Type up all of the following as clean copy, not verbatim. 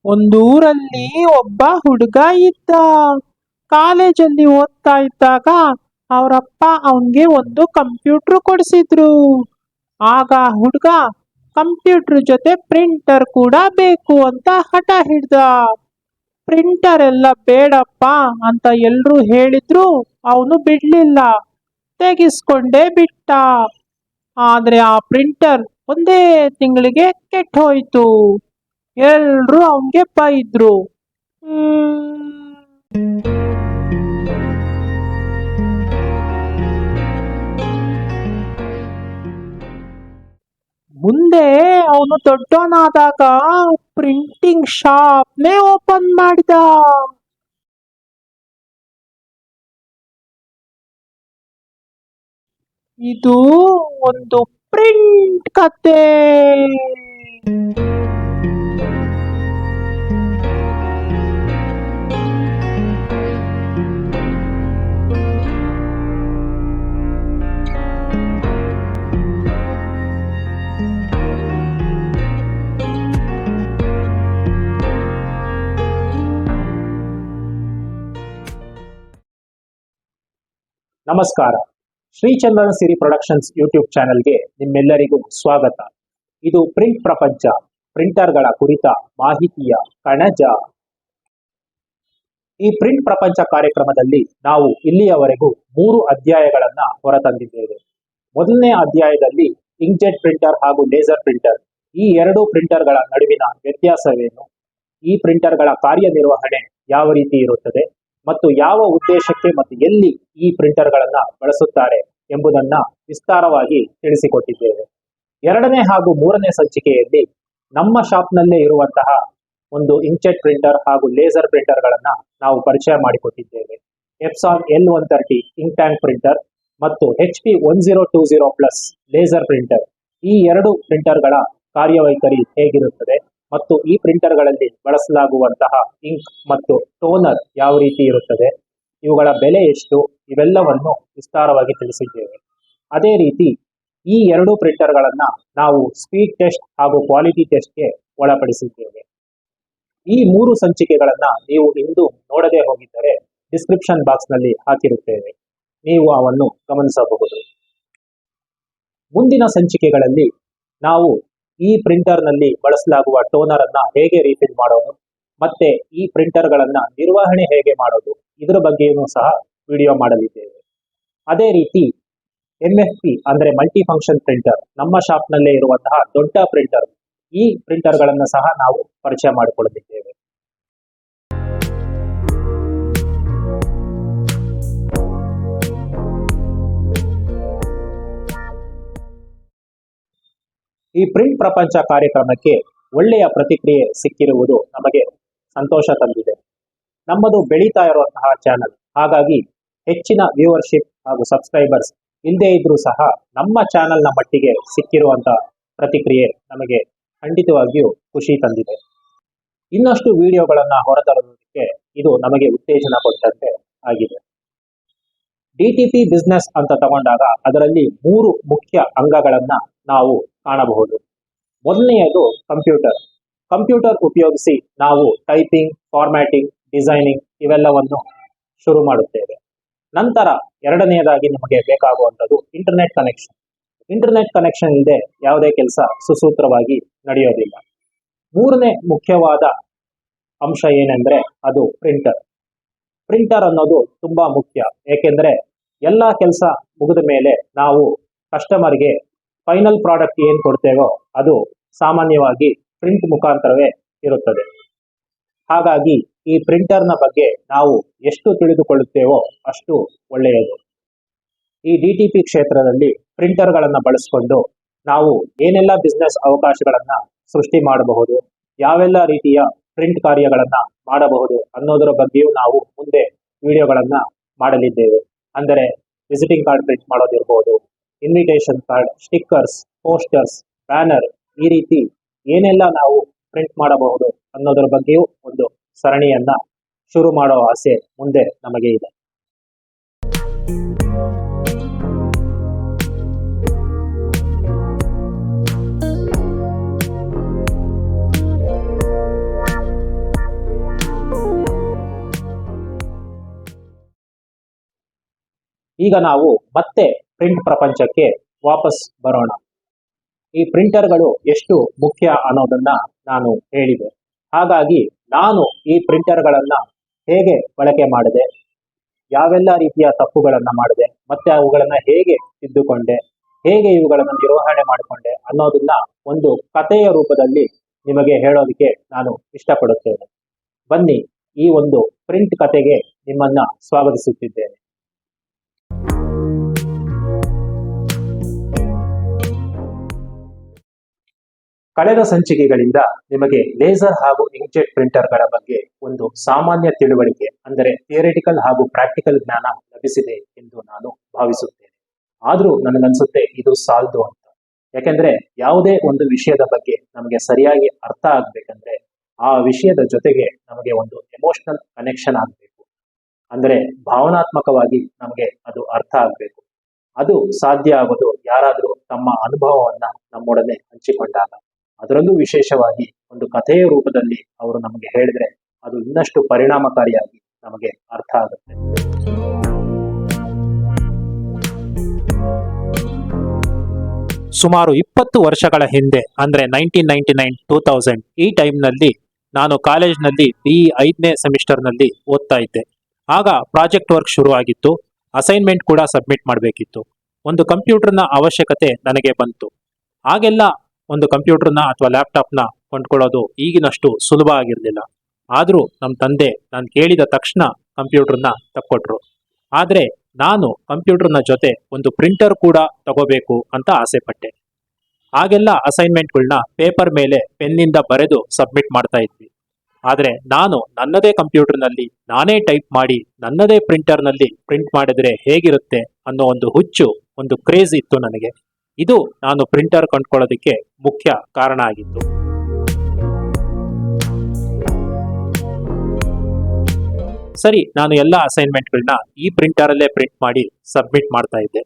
ಒಂದೂರಲ್ಲಿ ಒಬ್ಬ ಹುಡುಗ ಇದ್ದ. ಕಾಲೇಜಲ್ಲಿ ಓದ್ತಾ ಇದ್ದಾಗ ಅವರಪ್ಪ ಅವನ್ಗೆ ಒಂದು ಕಂಪ್ಯೂಟರ್ ಕೊಡಿಸಿದ್ರು. ಆಗ ಹುಡುಗ ಕಂಪ್ಯೂಟರ್ ಜೊತೆ ಪ್ರಿಂಟರ್ ಕೂಡ ಬೇಕು ಅಂತ ಹಠ ಹಿಡ್ದ. ಪ್ರಿಂಟರ್ ಎಲ್ಲ ಬೇಡಪ್ಪ ಅಂತ ಎಲ್ರೂ ಹೇಳಿದ್ರು ಅವನು ಬಿಡ್ಲಿಲ್ಲ, ತೆಗಿಸ್ಕೊಂಡೇ ಬಿಟ್ಟ. ಆದ್ರೆ ಆ ಪ್ರಿಂಟರ್ ಒಂದೇ ತಿಂಗಳಿಗೆ ಕೆಟ್ಟ ಹೋಯ್ತು. ಎಲ್ರೂ ಅವನ್ಗೆ ಬೈದ್ರು. ಮುಂದೆ ಅವನು ದೊಡ್ಡವನಾದಾಗ ಪ್ರಿಂಟಿಂಗ್ ಶಾಪ್ನೇ ಓಪನ್ ಮಾಡಿದ. ಇದು ಒಂದು ಪ್ರಿಂಟ್ ಕತೆ. ನಮಸ್ಕಾರ. ಶ್ರೀಚಂದನ ಸಿರಿ ಪ್ರೊಡಕ್ಷನ್ಸ್ ಯೂಟ್ಯೂಬ್ ಚಾನೆಲ್ಗೆ ನಿಮ್ಮೆಲ್ಲರಿಗೂ ಸ್ವಾಗತ. ಇದು ಪ್ರಿಂಟ್ ಪ್ರಪಂಚ, ಪ್ರಿಂಟರ್ಗಳ ಕುರಿತ ಮಾಹಿತಿಯ ಕಣಜ. ಈ ಪ್ರಿಂಟ್ ಪ್ರಪಂಚ ಕಾರ್ಯಕ್ರಮದಲ್ಲಿ ನಾವು ಇಲ್ಲಿಯವರೆಗೂ 3 ಅಧ್ಯಾಯಗಳನ್ನ ಹೊರತಂದಿದ್ದೇವೆ. ಮೊದಲನೇ ಅಧ್ಯಾಯದಲ್ಲಿ ಇಂಕ್ಜೆಟ್ ಪ್ರಿಂಟರ್ ಹಾಗೂ ಲೇಸರ್ ಪ್ರಿಂಟರ್, ಈ 2 ಪ್ರಿಂಟರ್ಗಳ ನಡುವಿನ ವ್ಯತ್ಯಾಸವೇನು, ಈ ಪ್ರಿಂಟರ್ಗಳ ಕಾರ್ಯನಿರ್ವಹಣೆ ಯಾವ ರೀತಿ ಇರುತ್ತದೆ ಮತ್ತು ಯಾವ ಉದ್ದೇಶಕ್ಕೆ ಮತ್ತು ಎಲ್ಲಿ ಈ ಪ್ರಿಂಟರ್ಗಳನ್ನ ಬಳಸುತ್ತಾರೆ ಎಂಬುದನ್ನ ವಿಸ್ತಾರವಾಗಿ ತಿಳಿಸಿಕೊಟ್ಟಿದ್ದೇವೆ. 2ನೇ ಹಾಗೂ 3ನೇ ಸಂಚಿಕೆಯಲ್ಲಿ ನಮ್ಮ ಶಾಪ್ನಲ್ಲೇ ಇರುವಂತಹ ಒಂದು ಇಂಕ್ಜೆಟ್ ಪ್ರಿಂಟರ್ ಹಾಗೂ ಲೇಸರ್ ಪ್ರಿಂಟರ್ಗಳನ್ನ ನಾವು ಪರಿಚಯ ಮಾಡಿಕೊಟ್ಟಿದ್ದೇವೆ. Epson L130 ink tank printer ಮತ್ತು HP 1020 ಲೇಸರ್ ಪ್ರಿಂಟರ್. ಈ 2 ಪ್ರಿಂಟರ್ಗಳ ಕಾರ್ಯವೈಖರಿ ಹೇಗಿರುತ್ತದೆ ಮತ್ತು ಈ ಪ್ರಿಂಟರ್ಗಳಲ್ಲಿ ಬಳಸಲಾಗುವಂತಹ ಇಂಕ್ ಮತ್ತು ಟೋನರ್ ಯಾವ ರೀತಿ ಇರುತ್ತದೆ, ಇವುಗಳ ಬೆಲೆ ಎಷ್ಟು, ಇವೆಲ್ಲವನ್ನು ವಿಸ್ತಾರವಾಗಿ ತಿಳಿಸಿದ್ದೇವೆ. ಅದೇ ರೀತಿ ಈ 2 ಪ್ರಿಂಟರ್ಗಳನ್ನ ನಾವು ಸ್ಪೀಡ್ ಟೆಸ್ಟ್ ಹಾಗೂ ಕ್ವಾಲಿಟಿ ಟೆಸ್ಟ್ಗೆ ಒಳಪಡಿಸಿದ್ದೇವೆ. ಈ 3 ಸಂಚಿಕೆಗಳನ್ನ ನೀವು ಇಂದು ನೋಡದೆ ಹೋಗಿದ್ದರೆ ಡಿಸ್ಕ್ರಿಪ್ಷನ್ ಬಾಕ್ಸ್ ನಲ್ಲಿ ಹಾಕಿರುತ್ತೇವೆ, ನೀವು ಅವನ್ನು ಗಮನಿಸಬಹುದು. ಮುಂದಿನ ಸಂಚಿಕೆಗಳಲ್ಲಿ ನಾವು ಈ ಪ್ರಿಂಟರ್ ನಲ್ಲಿ ಬಳಸಲಾಗುವ ಟೋನರ್ ಅನ್ನ ಹೇಗೆ ರೀಫಿಲ್ ಮಾಡೋದು ಮತ್ತೆ ಈ ಪ್ರಿಂಟರ್ಗಳನ್ನ ನಿರ್ವಹಣೆ ಹೇಗೆ ಮಾಡೋದು, ಇದರ ಬಗ್ಗೆಯೂ ಸಹ ವಿಡಿಯೋ ಮಾಡಲಿದ್ದೇವೆ. ಅದೇ ರೀತಿ MFP ಅಂದ್ರೆ ಮಲ್ಟಿ ಫಂಕ್ಷನ್ ಪ್ರಿಂಟರ್, ನಮ್ಮ ಶಾಪ್ನಲ್ಲೇ ಇರುವಂತಹ ದೊಡ್ಡ ಪ್ರಿಂಟರ್, ಈ ಪ್ರಿಂಟರ್ಗಳನ್ನ ಸಹ ನಾವು ಪರಿಚಯ ಮಾಡಿಕೊಳ್ಳಲಿದ್ದೇವೆ. ಈ ಪ್ರಿಂಟ್ ಪ್ರಪಂಚ ಕಾರ್ಯಕ್ರಮಕ್ಕೆ ಒಳ್ಳೆಯ ಪ್ರತಿಕ್ರಿಯೆ ಸಿಕ್ಕಿರುವುದು ನಮಗೆ ಸಂತೋಷ ತಂದಿದೆ. ನಮ್ಮದು ಬೆಳೀತಾ ಇರುವಂತಹ ಚಾನಲ್, ಹಾಗಾಗಿ ಹೆಚ್ಚಿನ ವ್ಯೂವರ್ಶಿಪ್ ಹಾಗೂ ಸಬ್ಸ್ಕ್ರೈಬರ್ಸ್ ಇಲ್ಲದೇ ಇದ್ರೂ ಸಹ ನಮ್ಮ ಚಾನಲ್ನ ಮಟ್ಟಿಗೆ ಸಿಕ್ಕಿರುವಂತಹ ಪ್ರತಿಕ್ರಿಯೆ ನಮಗೆ ಖಂಡಿತವಾಗಿಯೂ ಖುಷಿ ತಂದಿದೆ. ಇನ್ನಷ್ಟು ವಿಡಿಯೋಗಳನ್ನ ಹೊರತರುವುದಕ್ಕೆ ಇದು ನಮಗೆ ಉತ್ತೇಜನ ಕೊಟ್ಟಂತೆ ಆಗಿದೆ. DTP ಬಿಸ್ನೆಸ್ ಅಂತ ತಗೊಂಡಾಗ ಅದರಲ್ಲಿ 3 ಮುಖ್ಯ ಅಂಗಗಳನ್ನ ನಾವು ಕಾಣಬಹುದು. ಮೊದಲನೆಯದು ಕಂಪ್ಯೂಟರ್. ಕಂಪ್ಯೂಟರ್ ಉಪಯೋಗಿಸಿ ನಾವು ಟೈಪಿಂಗ್, ಫಾರ್ಮ್ಯಾಟಿಂಗ್, ಡಿಸೈನಿಂಗ್ ಇವೆಲ್ಲವನ್ನು ಶುರು ಮಾಡುತ್ತೇವೆ. ನಂತರ 2ನೇದಾಗಿ ನಿಮಗೆ ಬೇಕಾಗುವಂಥದ್ದು ಇಂಟರ್ನೆಟ್ ಕನೆಕ್ಷನ್. ಇಂಟರ್ನೆಟ್ ಕನೆಕ್ಷನ್ ಇಲ್ಲದೆ ಯಾವುದೇ ಕೆಲಸ ಸುಸೂತ್ರವಾಗಿ ನಡೆಯೋದಿಲ್ಲ. 3ನೇ ಮುಖ್ಯವಾದ ಅಂಶ ಏನೆಂದ್ರೆ ಅದು ಪ್ರಿಂಟರ್. ಪ್ರಿಂಟರ್ ಅನ್ನೋದು ತುಂಬಾ ಮುಖ್ಯ, ಏಕೆಂದ್ರೆ ಎಲ್ಲ ಕೆಲಸ ಮುಗಿದ ಮೇಲೆ ನಾವು ಕಸ್ಟಮರ್ಗೆ ಫೈನಲ್ ಪ್ರಾಡಕ್ಟ್ ಏನ್ ಕೊಡ್ತೇವೋ ಅದು ಸಾಮಾನ್ಯವಾಗಿ ಪ್ರಿಂಟ್ ಮುಖಾಂತರವೇ ಇರುತ್ತದೆ. ಹಾಗಾಗಿ ಈ ಪ್ರಿಂಟರ್ನ ಬಗ್ಗೆ ನಾವು ಎಷ್ಟು ತಿಳಿದುಕೊಳ್ಳುತ್ತೇವೋ ಅಷ್ಟು ಒಳ್ಳೆಯದು. ಈ DTP ಕ್ಷೇತ್ರದಲ್ಲಿ ಪ್ರಿಂಟರ್ಗಳನ್ನ ಬಳಸಿಕೊಂಡು ನಾವು ಏನೆಲ್ಲ ಬಿಸ್ನೆಸ್ ಅವಕಾಶಗಳನ್ನ ಸೃಷ್ಟಿ ಮಾಡಬಹುದು, ಯಾವೆಲ್ಲ ರೀತಿಯ ಪ್ರಿಂಟ್ ಕಾರ್ಯಗಳನ್ನ ಮಾಡಬಹುದು ಅನ್ನೋದರ ಬಗ್ಗೆಯೂ ನಾವು ಮುಂದೆ ವಿಡಿಯೋಗಳನ್ನ ಮಾಡಲಿದ್ದೇವೆ. ಅಂದರೆ ವಿಸಿಟಿಂಗ್ ಕಾರ್ಡ್ ಪ್ರಿಂಟ್ ಮಾಡೋದಿರ್ಬೋದು, invitation card, stickers, posters, banner, ಈ ರೀತಿ ಏನೆಲ್ಲ ನಾವು ಪ್ರಿಂಟ್ ಮಾಡಬಹುದು ಅನ್ನೋದರ ಬಗ್ಗೆಯೂ ಒಂದು ಸರಣಿಯನ್ನ ಶುರು ಮಾಡೋ ಆಸೆ ಮುಂದೆ ನಮಗೆ ಇದೆ. ಈಗ ನಾವು ಮತ್ತೆ ಪ್ರಿಂಟ್ ಪ್ರಪಂಚಕ್ಕೆ ವಾಪಸ್ ಬರೋಣ. ಈ ಪ್ರಿಂಟರ್ಗಳು ಎಷ್ಟು ಮುಖ್ಯ ಅನ್ನೋದನ್ನ ನಾನು ಹೇಳಿದೆ. ಹಾಗಾಗಿ ನಾನು ಈ ಪ್ರಿಂಟರ್ಗಳನ್ನ ಹೇಗೆ ಬಳಕೆ ಮಾಡಿದೆ, ಯಾವೆಲ್ಲ ರೀತಿಯ ತಪ್ಪುಗಳನ್ನ ಮಾಡಿದೆ, ಮತ್ತೆ ಅವುಗಳನ್ನ ಹೇಗೆ ತಿದ್ದುಕೊಂಡೆ, ಹೇಗೆ ಇವುಗಳನ್ನು ನಿರ್ವಹಣೆ ಮಾಡಿಕೊಂಡೆ ಅನ್ನೋದನ್ನ ಒಂದು ಕಥೆಯ ರೂಪದಲ್ಲಿ ನಿಮಗೆ ಹೇಳೋದಕ್ಕೆ ನಾನು ಇಷ್ಟಪಡುತ್ತೇನೆ. ಬನ್ನಿ, ಈ ಒಂದು ಪ್ರಿಂಟ್ ಕಥೆಗೆ ನಿಮ್ಮನ್ನ ಸ್ವಾಗತಿಸುತ್ತಿದ್ದೇನೆ. ಕಳೆದ ಸಂಚಿಕೆಗಳಿಂದ ನಿಮಗೆ ಲೇಸರ್ ಹಾಗೂ ಇಂಕ್ಜೆಟ್ ಪ್ರಿಂಟರ್ಗಳ ಬಗ್ಗೆ ಒಂದು ಸಾಮಾನ್ಯ ತಿಳುವಳಿಕೆ, ಅಂದರೆ ಥಿಯರಿಟಿಕಲ್ ಹಾಗೂ ಪ್ರಾಕ್ಟಿಕಲ್ ಜ್ಞಾನ ಲಭಿಸಿದೆ ಎಂದು ನಾನು ಭಾವಿಸುತ್ತೇನೆ. ಆದರೂ ನನಗನ್ಸುತ್ತೆ ಇದು ಸಾಲದು ಅಂತ. ಯಾಕೆಂದ್ರೆ ಯಾವುದೇ ಒಂದು ವಿಷಯದ ಬಗ್ಗೆ ನಮಗೆ ಸರಿಯಾಗಿ ಅರ್ಥ ಆಗ್ಬೇಕಂದ್ರೆ ಆ ವಿಷಯದ ಜೊತೆಗೆ ನಮಗೆ ಒಂದು ಎಮೋಷನಲ್ ಕನೆಕ್ಷನ್ ಆಗಬೇಕು. ಅಂದ್ರೆ ಭಾವನಾತ್ಮಕವಾಗಿ ನಮಗೆ ಅದು ಅರ್ಥ ಆಗ್ಬೇಕು. ಅದು ಸಾಧ್ಯ ಆಗೋದು ಯಾರಾದರೂ ತಮ್ಮ ಅನುಭವವನ್ನ ನಮ್ಮೊಡನೆ ಹಂಚಿಕೊಂಡಾಗ, ಅದರಲ್ಲೂ ವಿಶೇಷವಾಗಿ ಒಂದು ಕಥೆಯ ರೂಪದಲ್ಲಿ ಅವರು ನಮಗೆ ಹೇಳಿದ್ರೆ ಅದು ಇನ್ನಷ್ಟು ಪರಿಣಾಮಕಾರಿಯಾಗಿ ನಮಗೆ ಅರ್ಥ ಆಗುತ್ತೆ. ಸುಮಾರು 20 ವರ್ಷಗಳ ಹಿಂದೆ, ಅಂದ್ರೆ 1999, 2000 ಈ ಟೈಮ್ನಲ್ಲಿ ನಾನು ಕಾಲೇಜ್ನಲ್ಲಿ BE 5ನೇ ಸೆಮಿಸ್ಟರ್ನಲ್ಲಿ ಓದ್ತಾ ಇದ್ದೆ. ಆಗ ಪ್ರಾಜೆಕ್ಟ್ ವರ್ಕ್ ಶುರುವಾಗಿತ್ತು. ಅಸೈನ್ಮೆಂಟ್ ಕೂಡ ಸಬ್ಮಿಟ್ ಮಾಡಬೇಕಿತ್ತು. ಒಂದು ಕಂಪ್ಯೂಟರ್ನ ಅವಶ್ಯಕತೆ ನನಗೆ ಬಂತು. ಆಗೆಲ್ಲ ಒಂದು ಕಂಪ್ಯೂಟರ್ನ ಅಥವಾ ಲ್ಯಾಪ್ಟಾಪ್ನ ಕೊಂಡ್ಕೊಳ್ಳೋದು ಈಗಿನಷ್ಟು ಸುಲಭ ಆಗಿರಲಿಲ್ಲ. ಆದರೂ ನಮ್ಮ ತಂದೆ ನಾನು ಕೇಳಿದ ತಕ್ಷಣ ಕಂಪ್ಯೂಟರ್ನ ತಕ್ಕೊಟ್ರು. ಆದರೆ ನಾನು ಕಂಪ್ಯೂಟರ್ನ ಜೊತೆ ಒಂದು ಪ್ರಿಂಟರ್ ಕೂಡ ತಗೋಬೇಕು ಅಂತ ಆಸೆ ಪಟ್ಟೆ. ಆಗೆಲ್ಲ ಅಸೈನ್ಮೆಂಟ್ಗಳನ್ನ ಪೇಪರ್ ಮೇಲೆ ಪೆನ್ನಿಂದ ಬರೆದು ಸಬ್ಮಿಟ್ ಮಾಡ್ತಾ ಇದ್ವಿ. ಆದರೆ ನಾನು ನನ್ನದೇ ಕಂಪ್ಯೂಟರ್ನಲ್ಲಿ ನಾನೇ ಟೈಪ್ ಮಾಡಿ ನನ್ನದೇ ಪ್ರಿಂಟರ್ನಲ್ಲಿ ಪ್ರಿಂಟ್ ಮಾಡಿದ್ರೆ ಹೇಗಿರುತ್ತೆ ಅನ್ನೋ ಒಂದು ಹುಚ್ಚು, ಒಂದು ಕ್ರೇಜ್ ಇತ್ತು ನನಗೆ. ಇದು ನಾನು ಪ್ರಿಂಟರ್ ಕೊಂಡ್ಕೊಳ್ಳೋದಕ್ಕೆ ಮುಖ್ಯ ಕಾರಣ ಆಗಿತ್ತು. ಸರಿ, ನಾನು ಎಲ್ಲ ಅಸೈನ್ಮೆಂಟ್ಗಳನ್ನ ಈ ಪ್ರಿಂಟರಲ್ಲೇ ಪ್ರಿಂಟ್ ಮಾಡಿ ಸಬ್ಮಿಟ್ ಮಾಡ್ತಾ ಇದ್ದೆ.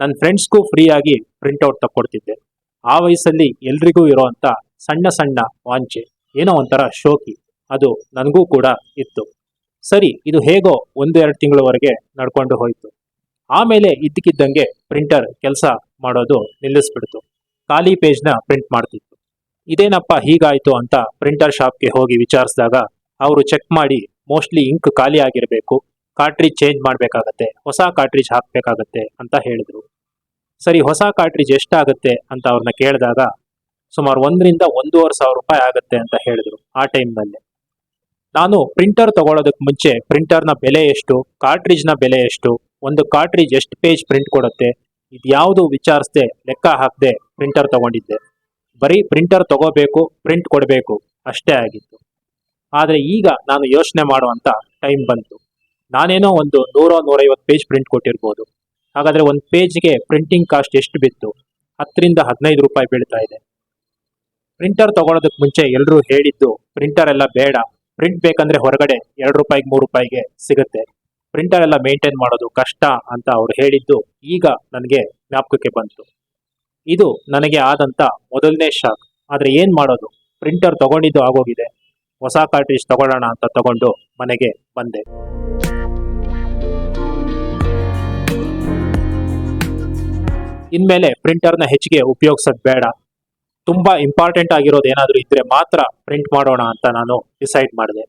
ನನ್ನ ಫ್ರೆಂಡ್ಸ್ಗೂ ಫ್ರೀಯಾಗಿ ಪ್ರಿಂಟ್ಔಟ್ ತಕ್ಕೊಡ್ತಿದ್ದೆ. ಆ ವಯಸ್ಸಲ್ಲಿ ಎಲ್ರಿಗೂ ಇರೋವಂಥ ಸಣ್ಣ ಸಣ್ಣ ವಾಂಚೆ, ಏನೋ ಒಂಥರ ಶೋಕಿ, ಅದು ನನಗೂ ಕೂಡ ಇತ್ತು. ಸರಿ, ಇದು ಹೇಗೋ 1-2 ತಿಂಗಳವರೆಗೆ ನಡ್ಕೊಂಡು ಹೋಯ್ತು. ಆಮೇಲೆ ಇದ್ದಕ್ಕಿದ್ದಂಗೆ ಪ್ರಿಂಟರ್ ಕೆಲಸ ಮಾಡೋದು ನಿಲ್ಲಿಸ್ಬಿಡ್ತು. ಖಾಲಿ ಪೇಜ್ನ ಪ್ರಿಂಟ್ ಮಾಡ್ತಿತ್ತು. ಇದೇನಪ್ಪ ಹೀಗಾಯ್ತು ಅಂತ ಪ್ರಿಂಟರ್ ಶಾಪ್ಗೆ ಹೋಗಿ ವಿಚಾರಿಸಿದಾಗ ಅವರು ಚೆಕ್ ಮಾಡಿ ಮೋಸ್ಟ್ಲಿ ಇಂಕ್ ಖಾಲಿ ಆಗಿರಬೇಕು, ಕಾರ್ಟ್ರಿಜ್ ಚೇಂಜ್ ಮಾಡಬೇಕಾಗತ್ತೆ, ಹೊಸ ಕಾರ್ಟ್ರಿಜ್ ಹಾಕಬೇಕಾಗತ್ತೆ ಅಂತ ಹೇಳಿದ್ರು. ಸರಿ, ಹೊಸ ಕಾರ್ಟ್ರಿಜ್ ಎಷ್ಟಾಗುತ್ತೆ ಅಂತ ಅವ್ರನ್ನ ಕೇಳಿದಾಗ ಸುಮಾರು 1,000 to 1,500 ರೂಪಾಯಿ ಆಗುತ್ತೆ ಅಂತ ಹೇಳಿದ್ರು ಆ ಟೈಮ್ನಲ್ಲಿ. ನಾನು ಪ್ರಿಂಟರ್ ತಗೊಳ್ಳೋದಕ್ಕೆ ಮುಂಚೆ ಪ್ರಿಂಟರ್ನ ಬೆಲೆ ಎಷ್ಟು, ಕಾರ್ಟ್ರಿಜ್ನ ಬೆಲೆ ಎಷ್ಟು, ಒಂದು ಕಾರ್ಟ್ರಿಜ್ ಎಷ್ಟು ಪೇಜ್ ಪ್ರಿಂಟ್ ಕೊಡುತ್ತೆ, ಇದ್ಯಾವುದು ವಿಚಾರಿಸದೆ ಲೆಕ್ಕ ಹಾಕದೆ ಪ್ರಿಂಟರ್ ತಗೊಂಡಿದ್ದೆ. ಬರೀ ಪ್ರಿಂಟರ್ ತಗೋಬೇಕು, ಪ್ರಿಂಟ್ ಕೊಡಬೇಕು ಅಷ್ಟೇ ಆಗಿತ್ತು. ಆದರೆ ಈಗ ನಾನು ಯೋಚನೆ ಮಾಡುವಂಥ ಟೈಮ್ ಬಂತು. ನಾನೇನೋ ಒಂದು 100-150 ಪೇಜ್ ಪ್ರಿಂಟ್ ಕೊಟ್ಟಿರ್ಬೋದು. ಹಾಗಾದರೆ ಒಂದು ಪೇಜ್ಗೆ ಪ್ರಿಂಟಿಂಗ್ ಕಾಸ್ಟ್ ಎಷ್ಟು ಬಿತ್ತು? 10 to 15 ರೂಪಾಯಿ ಬೀಳ್ತಾ ಇದೆ. ಪ್ರಿಂಟರ್ ತಗೊಳ್ಳೋದಕ್ಕೆ ಮುಂಚೆ ಎಲ್ಲರೂ ಹೇಳಿದ್ದು ಪ್ರಿಂಟರ್ ಎಲ್ಲ ಬೇಡ, ಪ್ರಿಂಟ್ ಬೇಕಂದ್ರೆ ಹೊರಗಡೆ 2 ರೂಪಾಯಿಗೆ 3 ರೂಪಾಯಿಗೆ ಸಿಗುತ್ತೆ, ಪ್ರಿಂಟರ್ ಎಲ್ಲ ಮೇಂಟೈನ್ ಮಾಡೋದು ಕಷ್ಟ ಅಂತ ಅವ್ರು ಹೇಳಿದ್ದು ಈಗ ನನಗೆ ಜ್ಞಾಪಕಕ್ಕೆ ಬಂತು. ಇದು ನನಗೆ ಆದಂಥ ಮೊದಲನೇ ಶಾಕ್. ಆದರೆ ಏನು ಮಾಡೋದು, ಪ್ರಿಂಟರ್ ತಗೊಂಡಿದ್ದು ಆಗೋಗಿದೆ. ಹೊಸ ಕಾರ್ಟ್ರಿಜ್ ತಗೊಳ್ಳೋಣ ಅಂತ ತಗೊಂಡು ಮನೆಗೆ ಬಂದೆ. ಇನ್ಮೇಲೆ ಪ್ರಿಂಟರ್ನ ಹೆಚ್ಚಿಗೆ ಉಪಯೋಗಿಸೋದು ಬೇಡ, ತುಂಬ ಇಂಪಾರ್ಟೆಂಟ್ ಆಗಿರೋದು ಏನಾದರೂ ಇದ್ರೆ ಮಾತ್ರ ಪ್ರಿಂಟ್ ಮಾಡೋಣ ಅಂತ ನಾನು ಡಿಸೈಡ್ ಮಾಡಿದೆ.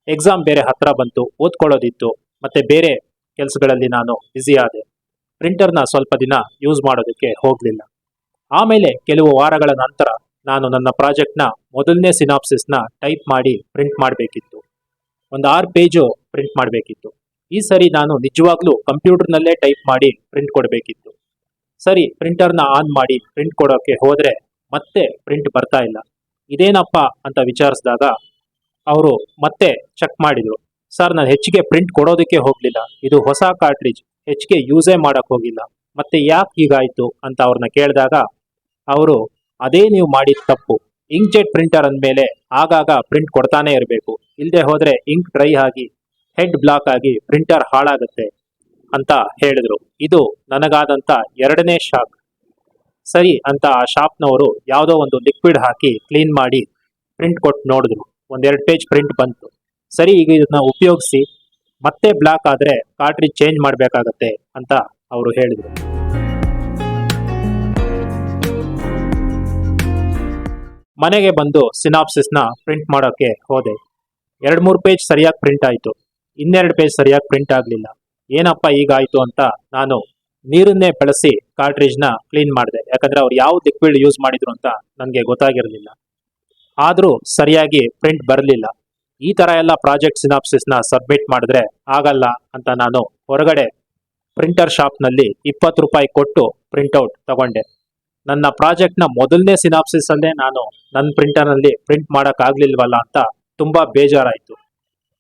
ಎಕ್ಸಾಮ್ ಬೇರೆ ಹತ್ರ ಬಂತು, ಓದ್ಕೊಳ್ಳೋದಿತ್ತು, ಮತ್ತೆ ಬೇರೆ ಕೆಲಸಗಳಲ್ಲಿ ನಾನು ಬ್ಯುಸಿ ಆದೆ. ಪ್ರಿಂಟರ್ನ ಸ್ವಲ್ಪ ದಿನ ಯೂಸ್ ಮಾಡೋದಕ್ಕೆ ಹೋಗಲಿಲ್ಲ. ಆಮೇಲೆ ಕೆಲವು ವಾರಗಳ ನಂತರ ನಾನು ನನ್ನ ಪ್ರಾಜೆಕ್ಟ್ನ ಮೊದಲನೇ ಸಿನಾಪ್ಸಿಸ್ನ ಟೈಪ್ ಮಾಡಿ ಪ್ರಿಂಟ್ ಮಾಡಬೇಕಿತ್ತು. ಒಂದು 6 ಪೇಜು ಪ್ರಿಂಟ್ ಮಾಡಬೇಕಿತ್ತು. ಈ ಸರಿ ನಾನು ನಿಜವಾಗ್ಲೂ ಕಂಪ್ಯೂಟರ್ನಲ್ಲೇ ಟೈಪ್ ಮಾಡಿ ಪ್ರಿಂಟ್ ಕೊಡಬೇಕಿತ್ತು. ಸರಿ, ಪ್ರಿಂಟರ್ನ ಆನ್ ಮಾಡಿ ಪ್ರಿಂಟ್ ಕೊಡೋಕ್ಕೆ ಹೋದರೆ ಮತ್ತೆ ಪ್ರಿಂಟ್ ಬರ್ತಾ ಇಲ್ಲ. ಇದೇನಪ್ಪ ಅಂತ ವಿಚಾರಿಸಿದಾಗ ಅವರು ಮತ್ತೆ ಚೆಕ್ ಮಾಡಿದ್ರು. ಸರ್, ನಾನು ಹೆಚ್ಚಿಗೆ ಪ್ರಿಂಟ್ ಕೊಡೋದಕ್ಕೆ ಹೋಗಲಿಲ್ಲ, ಇದು ಹೊಸ ಕಾರ್ಟ್ರಿಜ್, ಹೆಚ್ಚಿಗೆ ಯೂಸೇ ಮಾಡೋಕ್ಕೆ ಹೋಗಿಲ್ಲ, ಮತ್ತೆ ಯಾಕೆ ಹೀಗಾಯಿತು ಅಂತ ಅವ್ರನ್ನ ಕೇಳಿದಾಗ ಅವರು, ಅದೇ ನೀವು ಮಾಡಿದ ತಪ್ಪು, ಇಂಕ್ಜೆಟ್ ಪ್ರಿಂಟರ್ ಅಂದಮೇಲೆ ಆಗಾಗ ಪ್ರಿಂಟ್ ಕೊಡ್ತಾನೆ ಇರಬೇಕು, ಇಲ್ಲದೆ ಹೋದರೆ ಇಂಕ್ ಡ್ರೈ ಆಗಿ ಹೆಡ್ ಬ್ಲಾಕ್ ಆಗಿ ಪ್ರಿಂಟರ್ ಹಾಳಾಗುತ್ತೆ ಅಂತ ಹೇಳಿದ್ರು. ಇದು ನನಗಾದಂಥ 2ನೇ ಶಾಕ್. ಸರಿ ಅಂತ ಆ ಶಾಪ್ನವರು ಯಾವುದೋ ಒಂದು ಲಿಕ್ವಿಡ್ ಹಾಕಿ ಕ್ಲೀನ್ ಮಾಡಿ ಪ್ರಿಂಟ್ ಕೊಟ್ಟು ನೋಡಿದ್ರು. 1-2 ಪೇಜ್ ಪ್ರಿಂಟ್ ಬಂತು. ಸರಿ, ಈಗ ಇದನ್ನ ಉಪಯೋಗಿಸಿ ಮತ್ತೆ ಬ್ಲಾಕ್ ಆದರೆ ಕಾರ್ಟ್ರಿಜ್ ಚೇಂಜ್ ಮಾಡಬೇಕಾಗತ್ತೆ ಅಂತ ಅವರು ಹೇಳಿದರು. ಮನೆಗೆ ಬಂದು ಸಿನಾಪ್ಸಿಸ್ನ ಪ್ರಿಂಟ್ ಮಾಡೋಕ್ಕೆ ಹೋದೆ. 2-3 ಪೇಜ್ ಸರಿಯಾಗಿ ಪ್ರಿಂಟ್ ಆಯಿತು. ಇನ್ನೆರಡು ಪೇಜ್ ಸರಿಯಾಗಿ ಪ್ರಿಂಟ್ ಆಗಲಿಲ್ಲ. ಏನಪ್ಪ ಹೀಗಾಯಿತು ಅಂತ ನಾನು ನೀರನ್ನೇ ಬಳಸಿ ಕಾರ್ಟ್ರಿಜ್ನ ಕ್ಲೀನ್ ಮಾಡಿದೆ. ಯಾಕಂದರೆ ಅವ್ರು ಯಾವ ಲಿಕ್ವಿಡ್ ಯೂಸ್ ಮಾಡಿದ್ರು ಅಂತ ನನಗೆ ಗೊತ್ತಾಗಿರಲಿಲ್ಲ. ಆದರೂ ಸರಿಯಾಗಿ ಪ್ರಿಂಟ್ ಬರಲಿಲ್ಲ. ಈ ಥರ ಎಲ್ಲ ಪ್ರಾಜೆಕ್ಟ್ ಸಿನಾಪ್ಸಿಸ್ನ ಸಬ್ಮಿಟ್ ಮಾಡಿದ್ರೆ ಆಗಲ್ಲ ಅಂತ ನಾನು ಹೊರಗಡೆ ಪ್ರಿಂಟರ್ ಶಾಪ್ನಲ್ಲಿ 20 ರೂಪಾಯಿ ಕೊಟ್ಟು ಪ್ರಿಂಟೌಟ್ ತಗೊಂಡೆ. ನನ್ನ ಪ್ರಾಜೆಕ್ಟ್ನ ಮೊದಲನೇ ಸಿನಾಪ್ಸಿಸಲ್ಲೇ ನಾನು ನನ್ನ ಪ್ರಿಂಟರ್ನಲ್ಲಿ ಪ್ರಿಂಟ್ ಮಾಡೋಕ್ಕಾಗಲಿಲ್ವಲ್ಲ ಅಂತ ತುಂಬ ಬೇಜಾರಾಯಿತು.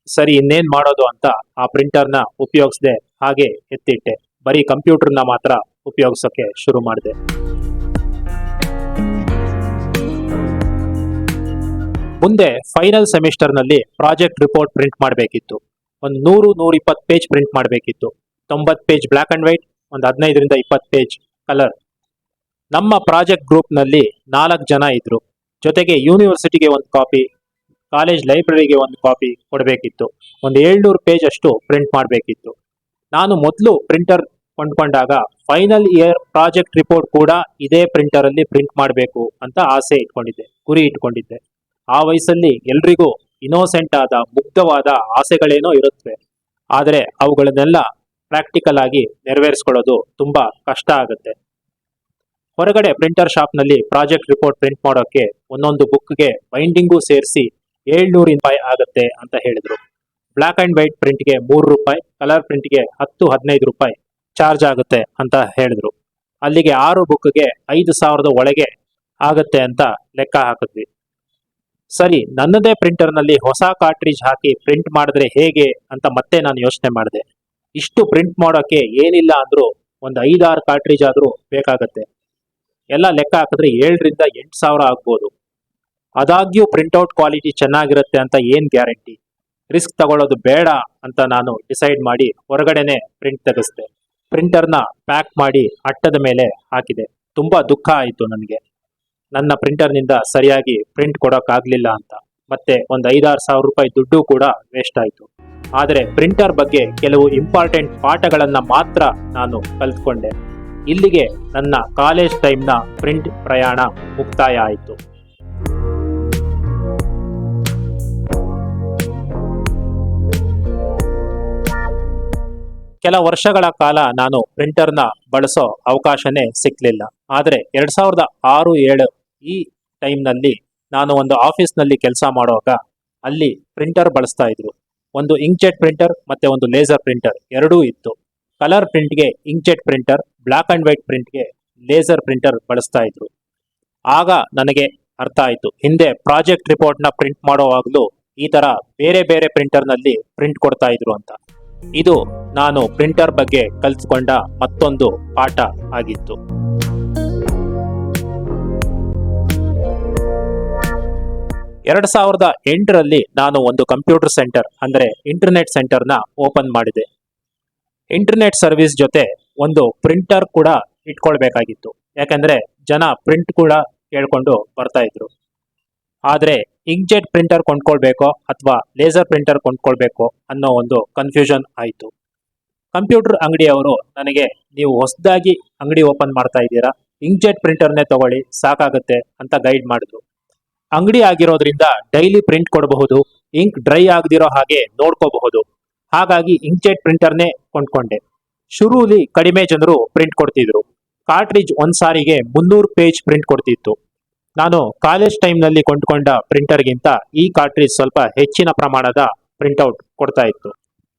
ಸರಿ, ಇನ್ನೇನು ಮಾಡೋದು ಅಂತ ಆ ಪ್ರಿಂಟರ್ನ ಉಪಯೋಗಿಸದೆ ಹಾಗೆ ಎತ್ತಿಟ್ಟೆ. ಬರೀ ಕಂಪ್ಯೂಟರ್ನ ಮಾತ್ರ ಉಪಯೋಗಿಸೋಕ್ಕೆ ಶುರು ಮಾಡಿದೆ. ಮುಂದೆ ಫೈನಲ್ ಸೆಮಿಸ್ಟರ್ನಲ್ಲಿ ಪ್ರಾಜೆಕ್ಟ್ ರಿಪೋರ್ಟ್ ಪ್ರಿಂಟ್ ಮಾಡಬೇಕಿತ್ತು. ಒಂದು 100-120 ಪೇಜ್ ಪ್ರಿಂಟ್ ಮಾಡಬೇಕಿತ್ತು. 90 ಪೇಜ್ ಬ್ಲ್ಯಾಕ್ ಆ್ಯಂಡ್ ವೈಟ್, ಒಂದು 15-20 ಪೇಜ್ ಕಲರ್. ನಮ್ಮ ಪ್ರಾಜೆಕ್ಟ್ ಗ್ರೂಪ್ನಲ್ಲಿ 4 ಜನ ಇದ್ರು. ಜೊತೆಗೆ ಯೂನಿವರ್ಸಿಟಿಗೆ ಒಂದು ಕಾಪಿ, ಕಾಲೇಜ್ ಲೈಬ್ರರಿಗೆ ಒಂದು ಕಾಪಿ ಕೊಡಬೇಕಿತ್ತು. ಒಂದು 700 ಪೇಜ್ ಅಷ್ಟು ಪ್ರಿಂಟ್ ಮಾಡಬೇಕಿತ್ತು. ನಾನು ಮೊದಲು ಪ್ರಿಂಟರ್ ಕೊಂಡ್ಕೊಂಡಾಗ ಫೈನಲ್ ಇಯರ್ ಪ್ರಾಜೆಕ್ಟ್ ರಿಪೋರ್ಟ್ ಕೂಡ ಇದೇ ಪ್ರಿಂಟರಲ್ಲಿ ಪ್ರಿಂಟ್ ಮಾಡಬೇಕು ಅಂತ ಆಸೆ ಇಟ್ಕೊಂಡಿದ್ದೆ, ಗುರಿ ಇಟ್ಕೊಂಡಿದ್ದೆ. ಆ ವಯಸ್ಸಲ್ಲಿ ಎಲ್ರಿಗೂ ಇನೋಸೆಂಟ್ ಆದ ಮುಗ್ಧವಾದ ಆಸೆಗಳೇನೋ ಇರುತ್ತವೆ. ಆದರೆ ಅವುಗಳನ್ನೆಲ್ಲ ಪ್ರಾಕ್ಟಿಕಲ್ ಆಗಿ ನೆರವೇರಿಸ್ಕೊಳ್ಳೋದು ತುಂಬ ಕಷ್ಟ ಆಗುತ್ತೆ. ಹೊರಗಡೆ ಪ್ರಿಂಟರ್ ಶಾಪ್ನಲ್ಲಿ ಪ್ರಾಜೆಕ್ಟ್ ರಿಪೋರ್ಟ್ ಪ್ರಿಂಟ್ ಮಾಡೋಕ್ಕೆ ಒಂದೊಂದು ಬುಕ್ಗೆ ಬೈಂಡಿಂಗು ಸೇರಿಸಿ 700 ರೂಪಾಯಿ ಆಗುತ್ತೆ ಅಂತ ಹೇಳಿದರು. ಬ್ಲ್ಯಾಕ್ ಆ್ಯಂಡ್ ವೈಟ್ ಪ್ರಿಂಟ್ಗೆ 3 ರೂಪಾಯಿ, ಕಲರ್ ಪ್ರಿಂಟ್ಗೆ 10-15 ರೂಪಾಯಿ ಚಾರ್ಜ್ ಆಗುತ್ತೆ ಅಂತ ಹೇಳಿದ್ರು. ಅಲ್ಲಿಗೆ 6 ಬುಕ್ಗೆ 5,000 ಒಳಗೆ ಆಗುತ್ತೆ ಅಂತ ಲೆಕ್ಕ ಹಾಕಿದ್ವಿ. ಸರಿ, ನನ್ನದೇ ಪ್ರಿಂಟರ್ನಲ್ಲಿ ಹೊಸ ಕಾರ್ಟ್ರಿಜ್ ಹಾಕಿ ಪ್ರಿಂಟ್ ಮಾಡಿದ್ರೆ ಹೇಗೆ ಅಂತ ಮತ್ತೆ ನಾನು ಯೋಚನೆ ಮಾಡಿದೆ. ಇಷ್ಟು ಪ್ರಿಂಟ್ ಮಾಡೋಕ್ಕೆ ಏನಿಲ್ಲ ಅಂದರೂ ಒಂದು 5-6 ಕಾರ್ಟ್ರಿಜ್ ಆದರೂ ಬೇಕಾಗತ್ತೆ. ಎಲ್ಲ ಲೆಕ್ಕ ಹಾಕಿದ್ರೆ 7,000-8,000 ಆಗ್ಬೋದು. ಆದಾಗ್ಯೂ ಪ್ರಿಂಟೌಟ್ ಕ್ವಾಲಿಟಿ ಚೆನ್ನಾಗಿರುತ್ತೆ ಅಂತ ಏನು ಗ್ಯಾರಂಟಿ? ರಿಸ್ಕ್ ತಗೊಳ್ಳೋದು ಬೇಡ ಅಂತ ನಾನು ಡಿಸೈಡ್ ಮಾಡಿ ಹೊರಗಡೆನೆ ಪ್ರಿಂಟ್ ತೆಗೆಸ್ದೆ. ಪ್ರಿಂಟರ್ನ ಪ್ಯಾಕ್ ಮಾಡಿ ಅಟ್ಟದ ಮೇಲೆ ಹಾಕಿದೆ. ತುಂಬ ದುಃಖ ಆಯಿತು ನನಗೆ, ನನ್ನ ಪ್ರಿಂಟರ್ನಿಂದ ಸರಿಯಾಗಿ ಪ್ರಿಂಟ್ ಕೊಡೋಕ್ಕಾಗಲಿಲ್ಲ ಅಂತ. ಮತ್ತೆ ಒಂದು 5-6 ಸಾವಿರ ರೂಪಾಯಿ ದುಡ್ಡು ಕೂಡ ವೇಸ್ಟ್ ಆಯಿತು. ಆದರೆ ಪ್ರಿಂಟರ್ ಬಗ್ಗೆ ಕೆಲವು ಇಂಪಾರ್ಟೆಂಟ್ ಪಾಠಗಳನ್ನು ಮಾತ್ರ ನಾನು ಕಲಿತ್ಕೊಂಡೆ. ಇಲ್ಲಿಗೆ ನನ್ನ ಕಾಲೇಜ್ ಟೈಮ್ನ ಪ್ರಿಂಟ್ ಪ್ರಯಾಣ ಮುಕ್ತಾಯ ಆಯಿತು. ಕೆಲ ವರ್ಷಗಳ ಕಾಲ ನಾನು ಪ್ರಿಂಟರ್ನ ಬಳಸೋ ಅವಕಾಶನೇ ಸಿಕ್ಕಲಿಲ್ಲ. ಆದರೆ 2006-07 ಈ ಟೈಮ್ನಲ್ಲಿ ನಾನು ಒಂದು ಆಫೀಸ್ನಲ್ಲಿ ಕೆಲಸ ಮಾಡುವಾಗ ಅಲ್ಲಿ ಪ್ರಿಂಟರ್ ಬಳಸ್ತಾ ಇದ್ರು. ಒಂದು ಇಂಕ್ಜೆಟ್ ಪ್ರಿಂಟರ್ ಮತ್ತೆ ಒಂದು ಲೇಸರ್ ಪ್ರಿಂಟರ್ ಎರಡೂ ಇತ್ತು. ಕಲರ್ ಪ್ರಿಂಟ್ಗೆ inkjet printer, black and white ಪ್ರಿಂಟ್ಗೆ ಲೇಸರ್ ಪ್ರಿಂಟರ್ ಬಳಸ್ತಾ ಇದ್ರು. ಆಗ ನನಗೆ ಅರ್ಥ ಆಯಿತು, ಹಿಂದೆ ಪ್ರಾಜೆಕ್ಟ್ ರಿಪೋರ್ಟ್ನ ಪ್ರಿಂಟ್ ಮಾಡೋವಾಗಲೂ ಈ ಥರ ಬೇರೆ ಬೇರೆ ಪ್ರಿಂಟರ್ನಲ್ಲಿ ಪ್ರಿಂಟ್ ಕೊಡ್ತಾ ಇದ್ರು ಅಂತ. ಇದು ನಾನು ಪ್ರಿಂಟರ್ ಬಗ್ಗೆ ಕಲಿತ್ಕೊಂಡ ಮತ್ತೊಂದು ಪಾಠ ಆಗಿತ್ತು. 2008ರಲ್ಲಿ ನಾನು ಒಂದು ಕಂಪ್ಯೂಟರ್ ಸೆಂಟರ್ ಅಂದರೆ ಇಂಟರ್ನೆಟ್ ಸೆಂಟರ್ನ ಓಪನ್ ಮಾಡಿದೆ. ಇಂಟರ್ನೆಟ್ ಸರ್ವಿಸ್ ಜೊತೆ ಒಂದು ಪ್ರಿಂಟರ್ ಕೂಡ ಇಟ್ಕೊಳ್ಬೇಕಾಗಿತ್ತು. ಯಾಕಂದರೆ ಜನ ಪ್ರಿಂಟ್ ಕೂಡ ಕೇಳ್ಕೊಂಡು ಬರ್ತಾ ಇದ್ರು. ಆದರೆ ಇಂಕ್ಜೆಟ್ ಪ್ರಿಂಟರ್ ಕೊಂಡ್ಕೊಳ್ಬೇಕೋ ಅಥವಾ ಲೇಸರ್ ಪ್ರಿಂಟರ್ ಕೊಂಡ್ಕೊಳ್ಬೇಕೋ ಅನ್ನೋ ಒಂದು ಕನ್ಫ್ಯೂಷನ್ ಆಯಿತು. ಕಂಪ್ಯೂಟರ್ ಅಂಗಡಿಯವರು ನನಗೆ, ನೀವು ಹೊಸದಾಗಿ ಅಂಗಡಿ ಓಪನ್ ಮಾಡ್ತಾ ಇದ್ದೀರಾ, ಇಂಕ್ಜೆಟ್ ಪ್ರಿಂಟರ್ನೇ ತಗೊಳ್ಳಿ ಸಾಕಾಗುತ್ತೆ ಅಂತ ಗೈಡ್ ಮಾಡಿದ್ರು. ಅಂಗಡಿ ಆಗಿರೋದ್ರಿಂದ ಡೈಲಿ ಪ್ರಿಂಟ್ ಕೊಡಬಹುದು, ಇಂಕ್ ಡ್ರೈ ಆಗದಿರೋ ಹಾಗೆ ನೋಡ್ಕೋಬಹುದು. ಹಾಗಾಗಿ ಇಂಕ್ಜೆಟ್ ಪ್ರಿಂಟರ್ನೇ ಕೊಂಡ್ಕೊಂಡೆ. ಶುರುಲಿ ಕಡಿಮೆ ಜನರು ಪ್ರಿಂಟ್ ಕೊಡ್ತಿದ್ರು. ಕಾರ್ಟ್ರಿಜ್ ಒಂದು ಸಾರಿಗೆ 300 ಪೇಜ್ ಪ್ರಿಂಟ್ ಕೊಡ್ತಿತ್ತು. ನಾನು ಕಾಲೇಜ್ ಟೈಮ್ನಲ್ಲಿ ಕೊಂಡ್ಕೊಂಡ ಪ್ರಿಂಟರ್ಗಿಂತ ಈ ಕಾರ್ಟ್ರಿಜ್ ಸ್ವಲ್ಪ ಹೆಚ್ಚಿನ ಪ್ರಮಾಣದ ಪ್ರಿಂಟೌಟ್ ಕೊಡ್ತಾ ಇತ್ತು.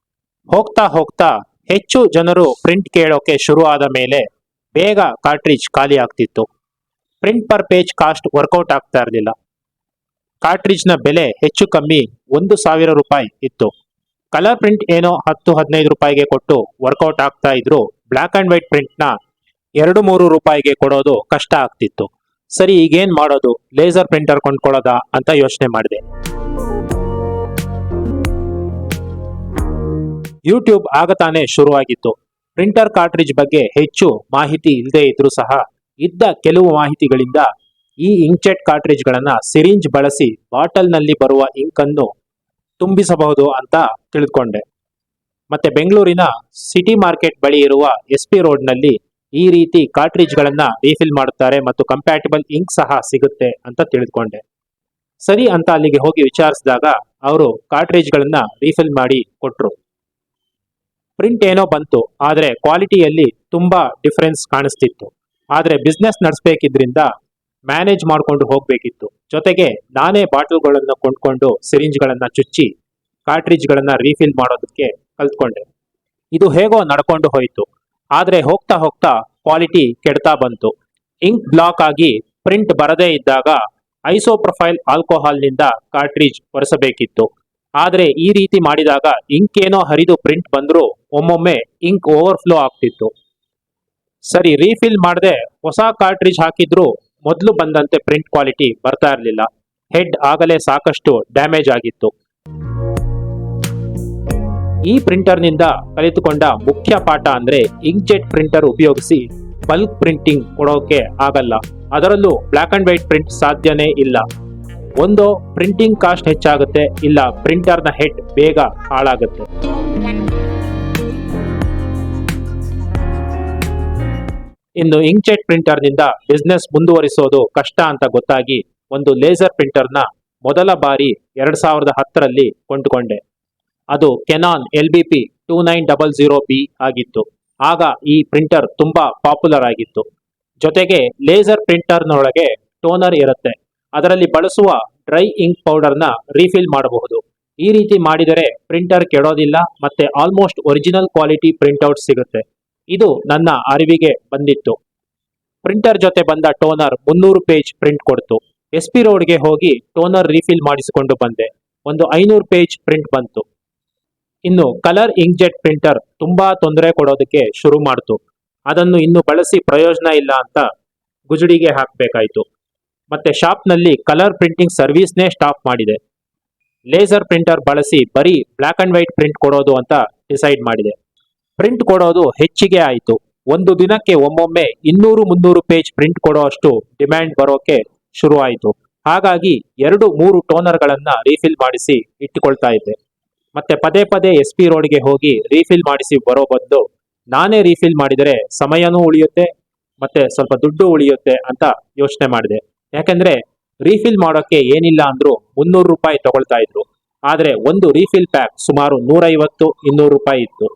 ಹೋಗ್ತಾ ಹೋಗ್ತಾ ಹೆಚ್ಚು ಜನರು ಪ್ರಿಂಟ್ ಕೇಳೋಕೆ ಶುರು ಆದ ಮೇಲೆ ಬೇಗ ಕಾರ್ಟ್ರಿಜ್ ಖಾಲಿ ಆಗ್ತಿತ್ತು. Print per page cost work out ಆಗ್ತಾ ಇರಲಿಲ್ಲ. ಕಾರ್ಟ್ರಿಜ್ನ ಬೆಲೆ ಹೆಚ್ಚು ಕಮ್ಮಿ 1,000 ರೂಪಾಯಿ ಇತ್ತು. ಕಲರ್ ಪ್ರಿಂಟ್ ಏನೋ 10-15 ರೂಪಾಯಿಗೆ ಕೊಟ್ಟು ವರ್ಕೌಟ್ ಆಗ್ತಾ ಇದ್ರು. ಬ್ಲ್ಯಾಕ್ ಆ್ಯಂಡ್ ವೈಟ್ ಪ್ರಿಂಟ್ನ 2-3 ರೂಪಾಯಿಗೆ ಕೊಡೋದು ಕಷ್ಟ ಆಗ್ತಿತ್ತು. ಸರಿ, ಈಗೇನು ಮಾಡೋದು, ಲೇಸರ್ ಪ್ರಿಂಟರ್ ಕೊಂಡ್ಕೊಳ್ಳೋದಾ ಅಂತ ಯೋಚನೆ ಮಾಡಿದೆ. ಯೂಟ್ಯೂಬ್ ಆಗ ತಾನೇ ಶುರುವಾಗಿತ್ತು. ಪ್ರಿಂಟರ್ ಕಾರ್ಟ್ರಿಜ್ ಬಗ್ಗೆ ಹೆಚ್ಚು ಮಾಹಿತಿ ಇಲ್ಲದೆ ಇದ್ರೂ ಸಹ ಇದ್ದ ಕೆಲವು ಮಾಹಿತಿಗಳಿಂದ ಈ ಇಂಕ್ಜೆಟ್ ಕಾರ್ಟ್ರಿಜ್ಗಳನ್ನು ಸಿರಿಂಜ್ ಬಳಸಿ ಬಾಟಲ್ನಲ್ಲಿ ಬರುವ ಇಂಕನ್ನು ತುಂಬಿಸಬಹುದು ಅಂತ ತಿಳಿದುಕೊಂಡೆ. ಮತ್ತೆ ಬೆಂಗಳೂರಿನ ಸಿಟಿ ಮಾರ್ಕೆಟ್ ಬಳಿ ಇರುವ SP ರೋಡ್ನಲ್ಲಿ ಈ ರೀತಿ ಕಾರ್ಟ್ರಿಡ್ಜ್ಗಳನ್ನ ರೀಫಿಲ್ ಮಾಡುತ್ತಾರೆ ಮತ್ತು ಕಂಪ್ಯಾಟಿಬಲ್ ಇಂಕ್ ಸಹ ಸಿಗುತ್ತೆ ಅಂತ ತಿಳಿದುಕೊಂಡೆ. ಸರಿ ಅಂತ ಅಲ್ಲಿಗೆ ಹೋಗಿ ವಿಚಾರಿಸಿದಾಗ ಅವರು ಕಾರ್ಟ್ರಿಡ್ಜ್ಗಳನ್ನ ರೀಫಿಲ್ ಮಾಡಿ ಕೊಟ್ರು. ಪ್ರಿಂಟ್ ಏನೋ ಬಂತು, ಆದರೆ ಕ್ವಾಲಿಟಿಯಲ್ಲಿ ತುಂಬಾ ಡಿಫರೆನ್ಸ್ ಕಾಣಿಸ್ತಿತ್ತು. ಆದರೆ ಬಿಸ್ನೆಸ್ ನಡೆಸಬೇಕಿದ್ರಿಂದ ಮ್ಯಾನೇಜ್ ಮಾಡ್ಕೊಂಡು ಹೋಗ್ಬೇಕಿತ್ತು. ಜೊತೆಗೆ ನಾನೇ ಬಾಟಲ್ಗಳನ್ನು ಕೊಂಡ್ಕೊಂಡು ಸಿರಿಂಜ್ಗಳನ್ನ ಚುಚ್ಚಿ ಕಾರ್ಟ್ರಿಡ್ಜ್ಗಳನ್ನ ರೀಫಿಲ್ ಮಾಡೋದಕ್ಕೆ ಕಲ್ತ್ಕೊಂಡೆ. ಇದು ಹೇಗೋ ನಡ್ಕೊಂಡು ಹೋಯಿತು. ಆದರೆ ಹೋಗ್ತಾ ಹೋಗ್ತಾ ಕ್ವಾಲಿಟಿ ಕೆಡ್ತಾ ಬಂತು. ಇಂಕ್ ಬ್ಲಾಕ್ ಆಗಿ ಪ್ರಿಂಟ್ ಬರದೇ ಇದ್ದಾಗ ಐಸೋಪ್ರೊಫೈಲ್ ಆಲ್ಕೋಹಾಲ್ನಿಂದ ಕಾರ್ಟ್ರಿಡ್ಜ್ ಒರೆಸಬೇಕಿತ್ತು. ಆದರೆ ಈ ರೀತಿ ಮಾಡಿದಾಗ ಇಂಕ್ ಏನೋ ಹರಿದು ಪ್ರಿಂಟ್ ಬಂದರೂ ಒಮ್ಮೊಮ್ಮೆ ಇಂಕ್ ಓವರ್ಫ್ಲೋ ಆಗ್ತಿತ್ತು. ಸರಿ, ರೀಫಿಲ್ ಮಾಡದೆ ಹೊಸ ಕಾರ್ಟ್ರಿಡ್ಜ್ ಹಾಕಿದ್ರೂ ಮೊದಲು ಬಂದಂತೆ ಪ್ರಿಂಟ್ ಕ್ವಾಲಿಟಿ ಬರ್ತಾ ಇರಲಿಲ್ಲ. ಹೆಡ್ ಆಗಲೇ ಸಾಕಷ್ಟು ಡ್ಯಾಮೇಜ್ ಆಗಿತ್ತು. ಈ ಪ್ರಿಂಟರ್ನಿಂದ ಕಲಿತುಕೊಂಡ ಮುಖ್ಯ ಪಾಠ ಅಂದ್ರೆ ಇಂಕ್ಜೆಟ್ ಪ್ರಿಂಟರ್ ಉಪಯೋಗಿಸಿ ಬಲ್ಕ್ ಪ್ರಿಂಟಿಂಗ್ ಕೊಡೋಕೆ ಆಗಲ್ಲ. ಅದರಲ್ಲೂ ಬ್ಲಾಕ್ ಅಂಡ್ ವೈಟ್ ಪ್ರಿಂಟ್ ಸಾಧ್ಯನೇ ಇಲ್ಲ. ಒಂದು ಪ್ರಿಂಟಿಂಗ್ ಕಾಸ್ಟ್ ಹೆಚ್ಚಾಗುತ್ತೆ, ಇಲ್ಲ ಪ್ರಿಂಟರ್ನ ಹೆಡ್ ಬೇಗ ಹಾಳಾಗುತ್ತೆ. ಇನ್ನು ಇಂಕ್ಜೆಟ್ ಪ್ರಿಂಟರ್ನಿಂದ ಬಿಸ್ನೆಸ್ ಮುಂದುವರಿಸೋದು ಕಷ್ಟ ಅಂತ ಗೊತ್ತಾಗಿ ಒಂದು ಲೇಸರ್ ಪ್ರಿಂಟರ್ನ ಮೊದಲ ಬಾರಿ 2010ರಲ್ಲಿ ಕೊಂಡುಕೊಂಡೆ. ಅದು ಕೆನಾನ್ LBP 2900B ಆಗಿತ್ತು. ಆಗ ಈ ಪ್ರಿಂಟರ್ ತುಂಬಾ ಪಾಪ್ಯುಲರ್ ಆಗಿತ್ತು. ಜೊತೆಗೆ ಲೇಸರ್ ಪ್ರಿಂಟರ್ನೊಳಗೆ ಟೋನರ್ ಇರುತ್ತೆ. ಅದರಲ್ಲಿ ಬಳಸುವ ಡ್ರೈ ಇಂಕ್ ಪೌಡರ್ನ ರೀಫಿಲ್ ಮಾಡಬಹುದು. ಈ ರೀತಿ ಮಾಡಿದರೆ ಪ್ರಿಂಟರ್ ಕೆಡೋದಿಲ್ಲ ಮತ್ತೆ ಆಲ್ಮೋಸ್ಟ್ ಒರಿಜಿನಲ್ ಕ್ವಾಲಿಟಿ ಪ್ರಿಂಟ್ಔಟ್ ಸಿಗುತ್ತೆ. ಇದು ನನ್ನ ಅರಿವಿಗೆ ಬಂದಿತ್ತು. ಪ್ರಿಂಟರ್ ಜೊತೆ ಬಂದ ಟೋನರ್ 300 ಪೇಜ್ ಪ್ರಿಂಟ್ ಕೊಡ್ತು. SP ರೋಡ್ಗೆ ಹೋಗಿ ಟೋನರ್ ರೀಫಿಲ್ ಮಾಡಿಸಿಕೊಂಡು ಬಂದೆ. ಒಂದು 500 ಪೇಜ್ ಪ್ರಿಂಟ್ ಬಂತು. ಇನ್ನು ಕಲರ್ ಇಂಕ್ಜೆಟ್ ಪ್ರಿಂಟರ್ ತುಂಬಾ ತೊಂದರೆ ಕೊಡೋದಕ್ಕೆ ಶುರು ಮಾಡ್ತು. ಅದನ್ನು ಇನ್ನು ಬಳಸಿ ಪ್ರಯೋಜನ ಇಲ್ಲ ಅಂತ ಗುಜಡಿಗೆ ಹಾಕಬೇಕಾಯ್ತು. ಮತ್ತೆ ಶಾಪ್ನಲ್ಲಿ ಕಲರ್ ಪ್ರಿಂಟಿಂಗ್ ಸರ್ವಿಸ್ನೇ ಸ್ಟಾಪ್ ಮಾಡಿದೆ. ಲೇಸರ್ ಪ್ರಿಂಟರ್ ಬಳಸಿ ಬರೀ ಬ್ಲಾಕ್ ಅಂಡ್ ವೈಟ್ ಪ್ರಿಂಟ್ ಕೊಡೋದು ಅಂತ ಡಿಸೈಡ್ ಮಾಡಿದೆ. ಪ್ರಿಂಟ್ ಕೊಡೋದು ಹೆಚ್ಚಿಗೆ ಆಯಿತು. ಒಂದು ದಿನಕ್ಕೆ ಒಮ್ಮೊಮ್ಮೆ 200-300 ಪೇಜ್ ಪ್ರಿಂಟ್ ಕೊಡೋ ಅಷ್ಟು ಡಿಮ್ಯಾಂಡ್ ಬರೋಕೆ ಶುರು ಆಯಿತು. ಹಾಗಾಗಿ 2-3 ಟೋನರ್ಗಳನ್ನ ರೀಫಿಲ್ ಮಾಡಿಸಿ ಇಟ್ಟುಕೊಳ್ತಾ ಇದ್ದೆ. ಮತ್ತೆ ಪದೇ ಪದೇ SP ರೋಡ್ಗೆ ಹೋಗಿ ರೀಫಿಲ್ ಮಾಡಿಸಿ ಬರೋ ಬದಲು ನಾನೇ ರೀಫಿಲ್ ಮಾಡಿದರೆ ಸಮಯನೂ ಉಳಿಯುತ್ತೆ ಮತ್ತೆ ಸ್ವಲ್ಪ ದುಡ್ಡು ಉಳಿಯುತ್ತೆ ಅಂತ ಯೋಚನೆ ಮಾಡಿದೆ. ಯಾಕಂದ್ರೆ ರೀಫಿಲ್ ಮಾಡೋಕೆ ಏನಿಲ್ಲ ಅಂದ್ರೂ 300 ರೂಪಾಯಿ ತಗೊಳ್ತಾ ಇದ್ರು. ಆದ್ರೆ ಒಂದು ರೀಫಿಲ್ ಪ್ಯಾಕ್ ಸುಮಾರು 150-200 ರೂಪಾಯಿ ಇತ್ತು.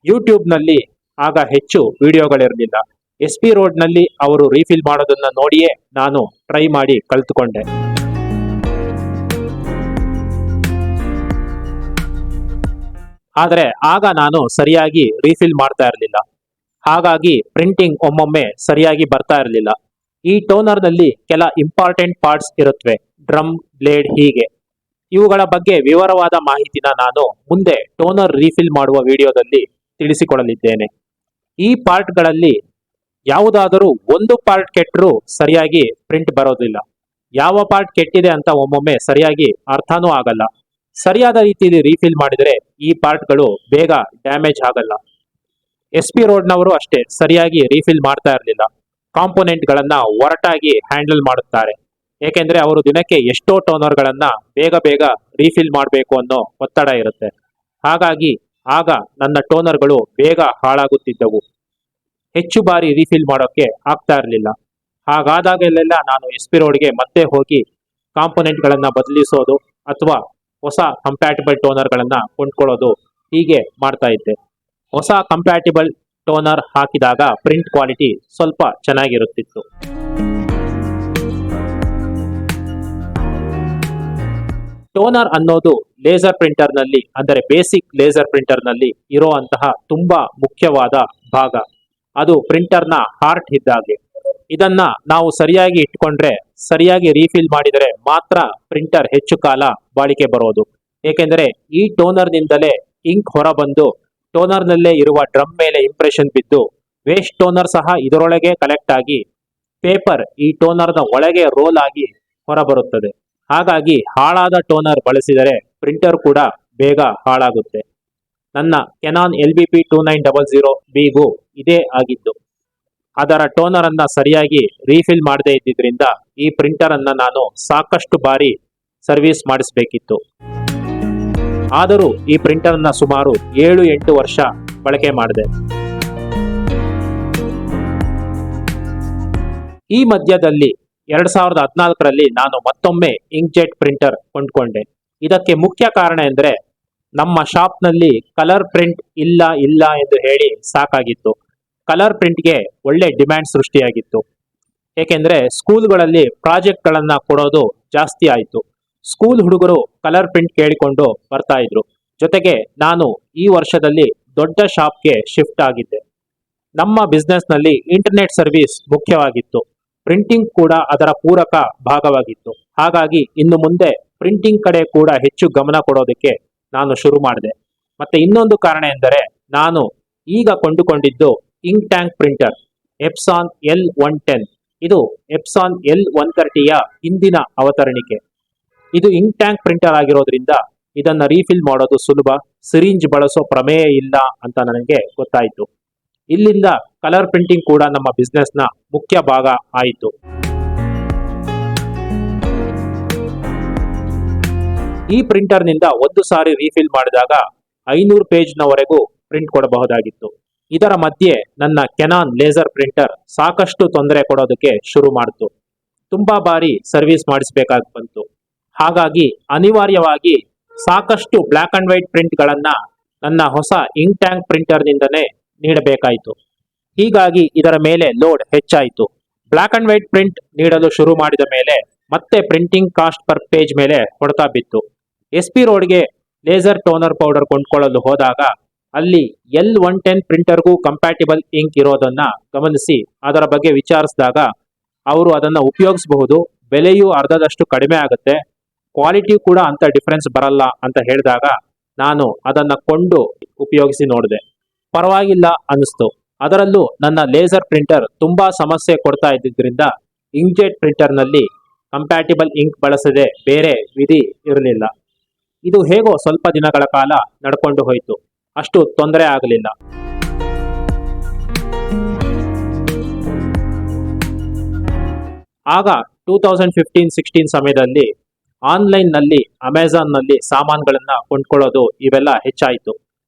ಯೂಟ್ಯೂಬ್ನಲ್ಲಿ ಆಗ ಹೆಚ್ಚು ವಿಡಿಯೋಗಳಿರಲಿಲ್ಲ. SP ರೋಡ್ನಲ್ಲಿ ಅವರು ರೀಫಿಲ್ ಮಾಡೋದನ್ನ ನೋಡಿಯೇ ನಾನು ಟ್ರೈ ಮಾಡಿ ಕಲ್ತುಕೊಂಡೆ. ಆದರೆ ಆಗ ನಾನು ಸರಿಯಾಗಿ ರೀಫಿಲ್ ಮಾಡ್ತಾ ಇರಲಿಲ್ಲ. ಹಾಗಾಗಿ ಪ್ರಿಂಟಿಂಗ್ ಒಮ್ಮೊಮ್ಮೆ ಸರಿಯಾಗಿ ಬರ್ತಾ ಇರಲಿಲ್ಲ. ಈ ಟೋನರ್ನಲ್ಲಿ ಕೆಲ ಇಂಪಾರ್ಟೆಂಟ್ ಪಾರ್ಟ್ಸ್ ಇರುತ್ತವೆ, ಡ್ರಮ್, ಬ್ಲೇಡ್, ಹೀಗೆ. ಇವುಗಳ ಬಗ್ಗೆ ವಿವರವಾದ ಮಾಹಿತಿನ ನಾನು ಮುಂದೆ ಟೋನರ್ ರೀಫಿಲ್ ಮಾಡುವ ವಿಡಿಯೋದಲ್ಲಿ ತಿಳಿಸಿಕೊಡಲಿದ್ದೇನೆ. ಈ ಪಾರ್ಟ್ಗಳಲ್ಲಿ ಯಾವುದಾದರೂ ಒಂದು ಪಾರ್ಟ್ ಕೆಟ್ಟರೂ ಸರಿಯಾಗಿ ಪ್ರಿಂಟ್ ಬರೋದಿಲ್ಲ. ಯಾವ ಪಾರ್ಟ್ ಕೆಟ್ಟಿದೆ ಅಂತ ಒಮ್ಮೊಮ್ಮೆ ಸರಿಯಾಗಿ ಅರ್ಥನೂ ಆಗಲ್ಲ. ಸರಿಯಾದ ರೀತಿಯಲ್ಲಿ ರೀಫಿಲ್ ಮಾಡಿದರೆ ಈ ಪಾರ್ಟ್ಗಳು ಬೇಗ ಡ್ಯಾಮೇಜ್ ಆಗಲ್ಲ. SP ರೋಡ್ನವರು ಅಷ್ಟೇ ಸರಿಯಾಗಿ ರೀಫಿಲ್ ಮಾಡ್ತಾ ಇರಲಿಲ್ಲ. ಕಾಂಪೋನೆಂಟ್ಗಳನ್ನ ಒರಟಾಗಿ ಹ್ಯಾಂಡಲ್ ಮಾಡುತ್ತಾರೆ. ಏಕೆಂದ್ರೆ ಅವರು ದಿನಕ್ಕೆ ಎಷ್ಟೋ ಟೋನರ್ಗಳನ್ನ ಬೇಗ ಬೇಗ ರೀಫಿಲ್ ಮಾಡಬೇಕು ಅನ್ನೋ ಒತ್ತಡ ಇರುತ್ತೆ. ಹಾಗಾಗಿ ಆಗ ನನ್ನ ಟೋನರ್ಗಳು ಬೇಗ ಹಾಳಾಗುತ್ತಿದ್ದವು. ಹೆಚ್ಚು ಬಾರಿ ರೀಫಿಲ್ ಮಾಡೋಕೆ ಆಗ್ತಾ ಇರಲಿಲ್ಲ. ಹಾಗಾದಾಗಲೆಲ್ಲ ನಾನು SP ರೋಡ್ಗೆ ಮತ್ತೆ ಹೋಗಿ ಕಾಂಪೋನೆಂಟ್ಗಳನ್ನ ಬದಲಿಸೋದು ಅಥವಾ ಹೊಸ ಕಂಪ್ಯಾಟಿಬಲ್ ಟೋನರ್ಗಳನ್ನ ಕೊಂಡ್ಕೊಳ್ಳೋದು, ಹೀಗೆ ಮಾಡ್ತಾ ಇದ್ದೆ. ಹೊಸ ಕಂಪ್ಯಾಟಿಬಲ್ ಟೋನರ್ ಹಾಕಿದಾಗ ಪ್ರಿಂಟ್ ಕ್ವಾಲಿಟಿ ಸ್ವಲ್ಪ ಚೆನ್ನಾಗಿರುತ್ತಿತ್ತು. ಟೋನರ್ ಅನ್ನೋದು ಲೇಸರ್ ಪ್ರಿಂಟರ್ನಲ್ಲಿ, ಅಂದರೆ ಬೇಸಿಕ್ ಲೇಸರ್ ಪ್ರಿಂಟರ್ನಲ್ಲಿ ಇರುವಂತಹ ತುಂಬಾ ಮುಖ್ಯವಾದ ಭಾಗ. ಅದು ಪ್ರಿಂಟರ್ನ ಹಾರ್ಟ್ ಇದ್ದಾಗೆ. ಇದನ್ನ ನಾವು ಸರಿಯಾಗಿ ಇಟ್ಕೊಂಡ್ರೆ, ಸರಿಯಾಗಿ ರೀಫಿಲ್ ಮಾಡಿದರೆ ಮಾತ್ರ ಪ್ರಿಂಟರ್ ಹೆಚ್ಚು ಕಾಲ ಬಾಳಿಕೆ ಬರೋದು. ಏಕೆಂದರೆ ಈ ಟೋನರ್ನಿಂದಲೇ ಇಂಕ್ ಹೊರಬಂದು ಟೋನರ್ನಲ್ಲೇ ಇರುವ ಡ್ರಮ್ ಮೇಲೆ ಇಂಪ್ರೆಷನ್ ಬಿದ್ದು ವೇಸ್ಟ್ ಟೋನರ್ ಸಹ ಇದರೊಳಗೆ ಕಲೆಕ್ಟ್ ಆಗಿ ಪೇಪರ್ ಈ ಟೋನರ್ನ ಒಳಗೆ ರೋಲ್ ಆಗಿ ಹೊರಬರುತ್ತದೆ. ಹಾಗಾಗಿ ಹಾಳಾದ ಟೋನರ್ ಬಳಸಿದರೆ ಪ್ರಿಂಟರ್ ಕೂಡ ಬೇಗ ಹಾಳಾಗುತ್ತೆ. ನನ್ನ ಕೆನಾನ್ LBP 2900Bಗೂ ಇದೇ ಆಗಿದ್ದು. ಅದರ ಟೋನರ್ ಅನ್ನ ಸರಿಯಾಗಿ ರೀಫಿಲ್ ಮಾಡದೇ ಇದ್ದಿದ್ರಿಂದ ಈ ಪ್ರಿಂಟರ್ ಅನ್ನ ನಾನು ಸಾಕಷ್ಟು ಬಾರಿ ಸರ್ವಿಸ್ ಮಾಡಿಸಬೇಕಿತ್ತು. ಆದರೂ ಈ ಪ್ರಿಂಟರ್ನ ಸುಮಾರು 7-8 ವರ್ಷ ಬಳಕೆ ಮಾಡಿದೆ. ಈ ಮಧ್ಯದಲ್ಲಿ 2014ರಲ್ಲಿ ನಾನು ಮತ್ತೊಮ್ಮೆ ಇಂಕ್ಜೆಟ್ ಪ್ರಿಂಟರ್ ಕೊಂಡ್ಕೊಂಡೆ. ಇದಕ್ಕೆ ಮುಖ್ಯ ಕಾರಣ ಎಂದರೆ ನಮ್ಮ ಶಾಪ್ನಲ್ಲಿ ಕಲರ್ ಪ್ರಿಂಟ್ ಇಲ್ಲ ಎಂದು ಹೇಳಿ ಸಾಕಾಗಿತ್ತು. ಕಲರ್ ಪ್ರಿಂಟ್ಗೆ ಒಳ್ಳೆ ಡಿಮ್ಯಾಂಡ್ ಸೃಷ್ಟಿಯಾಗಿತ್ತು. ಏಕೆಂದರೆ ಸ್ಕೂಲ್ಗಳಲ್ಲಿ ಪ್ರಾಜೆಕ್ಟ್ಗಳನ್ನ ಕೊಡೋದು ಜಾಸ್ತಿ ಆಯಿತು. ಸ್ಕೂಲ್ ಹುಡುಗರು ಕಲರ್ ಪ್ರಿಂಟ್ ಕೇಳಿಕೊಂಡು ಬರ್ತಾ ಇದ್ರು. ಜೊತೆಗೆ ನಾನು ಈ ವರ್ಷದಲ್ಲಿ ದೊಡ್ಡ ಶಾಪ್ಗೆ ಶಿಫ್ಟ್ ಆಗಿದ್ದೆ. ನಮ್ಮ ಬಿಸ್ನೆಸ್ನಲ್ಲಿ ಇಂಟರ್ನೆಟ್ ಸರ್ವಿಸ್ ಮುಖ್ಯವಾಗಿತ್ತು. ಪ್ರಿಂಟಿಂಗ್ ಕೂಡ ಅದರ ಪೂರಕ ಭಾಗವಾಗಿತ್ತು. ಹಾಗಾಗಿ ಇನ್ನು ಮುಂದೆ ಪ್ರಿಂಟಿಂಗ್ ಕಡೆ ಕೂಡ ಹೆಚ್ಚು ಗಮನ ಕೊಡೋದಕ್ಕೆ ನಾನು ಶುರು ಮಾಡಿದೆ. ಮತ್ತೆ ಇನ್ನೊಂದು ಕಾರಣ ಎಂದರೆ ನಾನು ಈಗ ಕೊಂಡುಕೊಂಡಿದ್ದು ink tank printer Epson L110. ಇದು ಎಪ್ಸಾನ್ L130ಯ ಹಿಂದಿನ ಅವತರಣಿಕೆ. ಇದು ಇಂಕ್ ಟ್ಯಾಂಕ್ ಪ್ರಿಂಟರ್ ಆಗಿರೋದ್ರಿಂದ ಇದನ್ನ ರೀಫಿಲ್ ಮಾಡೋದು ಸುಲಭ, ಸಿರಿಂಜ್ ಬಳಸೋ ಪ್ರಮೇಯ ಇಲ್ಲ ಅಂತ ನನಗೆ ಗೊತ್ತಾಯಿತು. ಇಲ್ಲಿಂದ ಕಲರ್ ಪ್ರಿಂಟಿಂಗ್ ಕೂಡ ನಮ್ಮ ಬಿಸ್ನೆಸ್ನ ಮುಖ್ಯ ಭಾಗ ಆಯಿತು. ಈ ಪ್ರಿಂಟರ್ನಿಂದ ಒಂದು ಸಾರಿ ರೀಫಿಲ್ ಮಾಡಿದಾಗ 500 ಪೇಜ್ನವರೆಗೂ ಪ್ರಿಂಟ್ ಕೊಡಬಹುದಾಗಿತ್ತು. ಇದರ ಮಧ್ಯೆ ನನ್ನ ಕೆನಾನ್ ಲೇಸರ್ ಪ್ರಿಂಟರ್ ಸಾಕಷ್ಟು ತೊಂದರೆ ಕೊಡೋದಕ್ಕೆ ಶುರು ಮಾಡಿತು. ತುಂಬಾ ಬಾರಿ ಸರ್ವಿಸ್ ಮಾಡಿಸಬೇಕಾಗಿ ಬಂತು. ಹಾಗಾಗಿ ಅನಿವಾರ್ಯವಾಗಿ ಸಾಕಷ್ಟು ಬ್ಲ್ಯಾಕ್ ಅಂಡ್ ವೈಟ್ ಪ್ರಿಂಟ್ಗಳನ್ನ ನನ್ನ ಹೊಸ ಇಂಕ್ ಟ್ಯಾಂಕ್ ಪ್ರಿಂಟರ್ನಿಂದನೇ ನೀಡಬೇಕಾಯಿತು. ಹೀಗಾಗಿ ಇದರ ಮೇಲೆ ಲೋಡ್ ಹೆಚ್ಚಾಯಿತು. ಬ್ಲ್ಯಾಕ್ ಅಂಡ್ ವೈಟ್ ಪ್ರಿಂಟ್ ನೀಡಲು ಶುರು ಮಾಡಿದ ಮೇಲೆ ಮತ್ತೆ ಪ್ರಿಂಟಿಂಗ್ ಕಾಸ್ಟ್ ಪರ್ ಪೇಜ್ ಮೇಲೆ ಹೊಡೆತ ಬಿತ್ತು. SP ರೋಡ್ಗೆ ಲೇಸರ್ ಟೋನರ್ ಪೌಡರ್ ಕೊಂಡ್ಕೊಳ್ಳಲು ಹೋದಾಗ ಅಲ್ಲಿ L110 ಪ್ರಿಂಟರ್ಗೂ ಕಂಪ್ಯಾಟಿಬಲ್ ಇಂಕ್ ಇರೋದನ್ನ ಗಮನಿಸಿ ಅದರ ಬಗ್ಗೆ ವಿಚಾರಿಸಿದಾಗ ಅವರು ಅದನ್ನ ಉಪಯೋಗಿಸಬಹುದು, ಬೆಲೆಯೂ ಅರ್ಧದಷ್ಟು ಕಡಿಮೆ ಆಗುತ್ತೆ, ಕ್ವಾಲಿಟಿ ಕೂಡ ಅಂತ ಡಿಫರೆನ್ಸ್ ಬರಲ್ಲ ಅಂತ ಹೇಳಿದಾಗ ನಾನು ಅದನ್ನ ಕೊಂಡು ಉಪಯೋಗಿಸಿ ನೋಡಿದೆ. ಪರವಾಗಿಲ್ಲ ಅನಿಸ್ತು. ಅದರಲ್ಲೂ ನನ್ನ ಲೇಸರ್ ಪ್ರಿಂಟರ್ ತುಂಬಾ ಸಮಸ್ಯೆ ಕೊಡ್ತಾ ಇದ್ದಿದ್ರಿಂದ ಇಂಕ್ಜೆಟ್ ಪ್ರಿಂಟರ್ನಲ್ಲಿ ಕಂಪ್ಯಾಟಿಬಲ್ ಇಂಕ್ ಬಳಸದೆ ಬೇರೆ ವಿಧಿ ಇರಲಿಲ್ಲ. ಇದು ಹೇಗೋ ಸ್ವಲ್ಪ ದಿನಗಳ ಕಾಲ ನಡ್ಕೊಂಡು ಹೋಯಿತು. ಅಷ್ಟು ತೊಂದರೆ ಆಗಲಿಲ್ಲ. ಆಗ 2015-16 ಸಮಯದಲ್ಲಿ ಆನ್ಲೈನ್ನಲ್ಲಿ ಅಮೆಜಾನ್ನಲ್ಲಿ ಸಾಮಾನುಗಳನ್ನ ಕೊಂಡ್ಕೊಳ್ಳೋದು ಇವೆಲ್ಲ ಹೆಚ್ಚಾಯಿತು.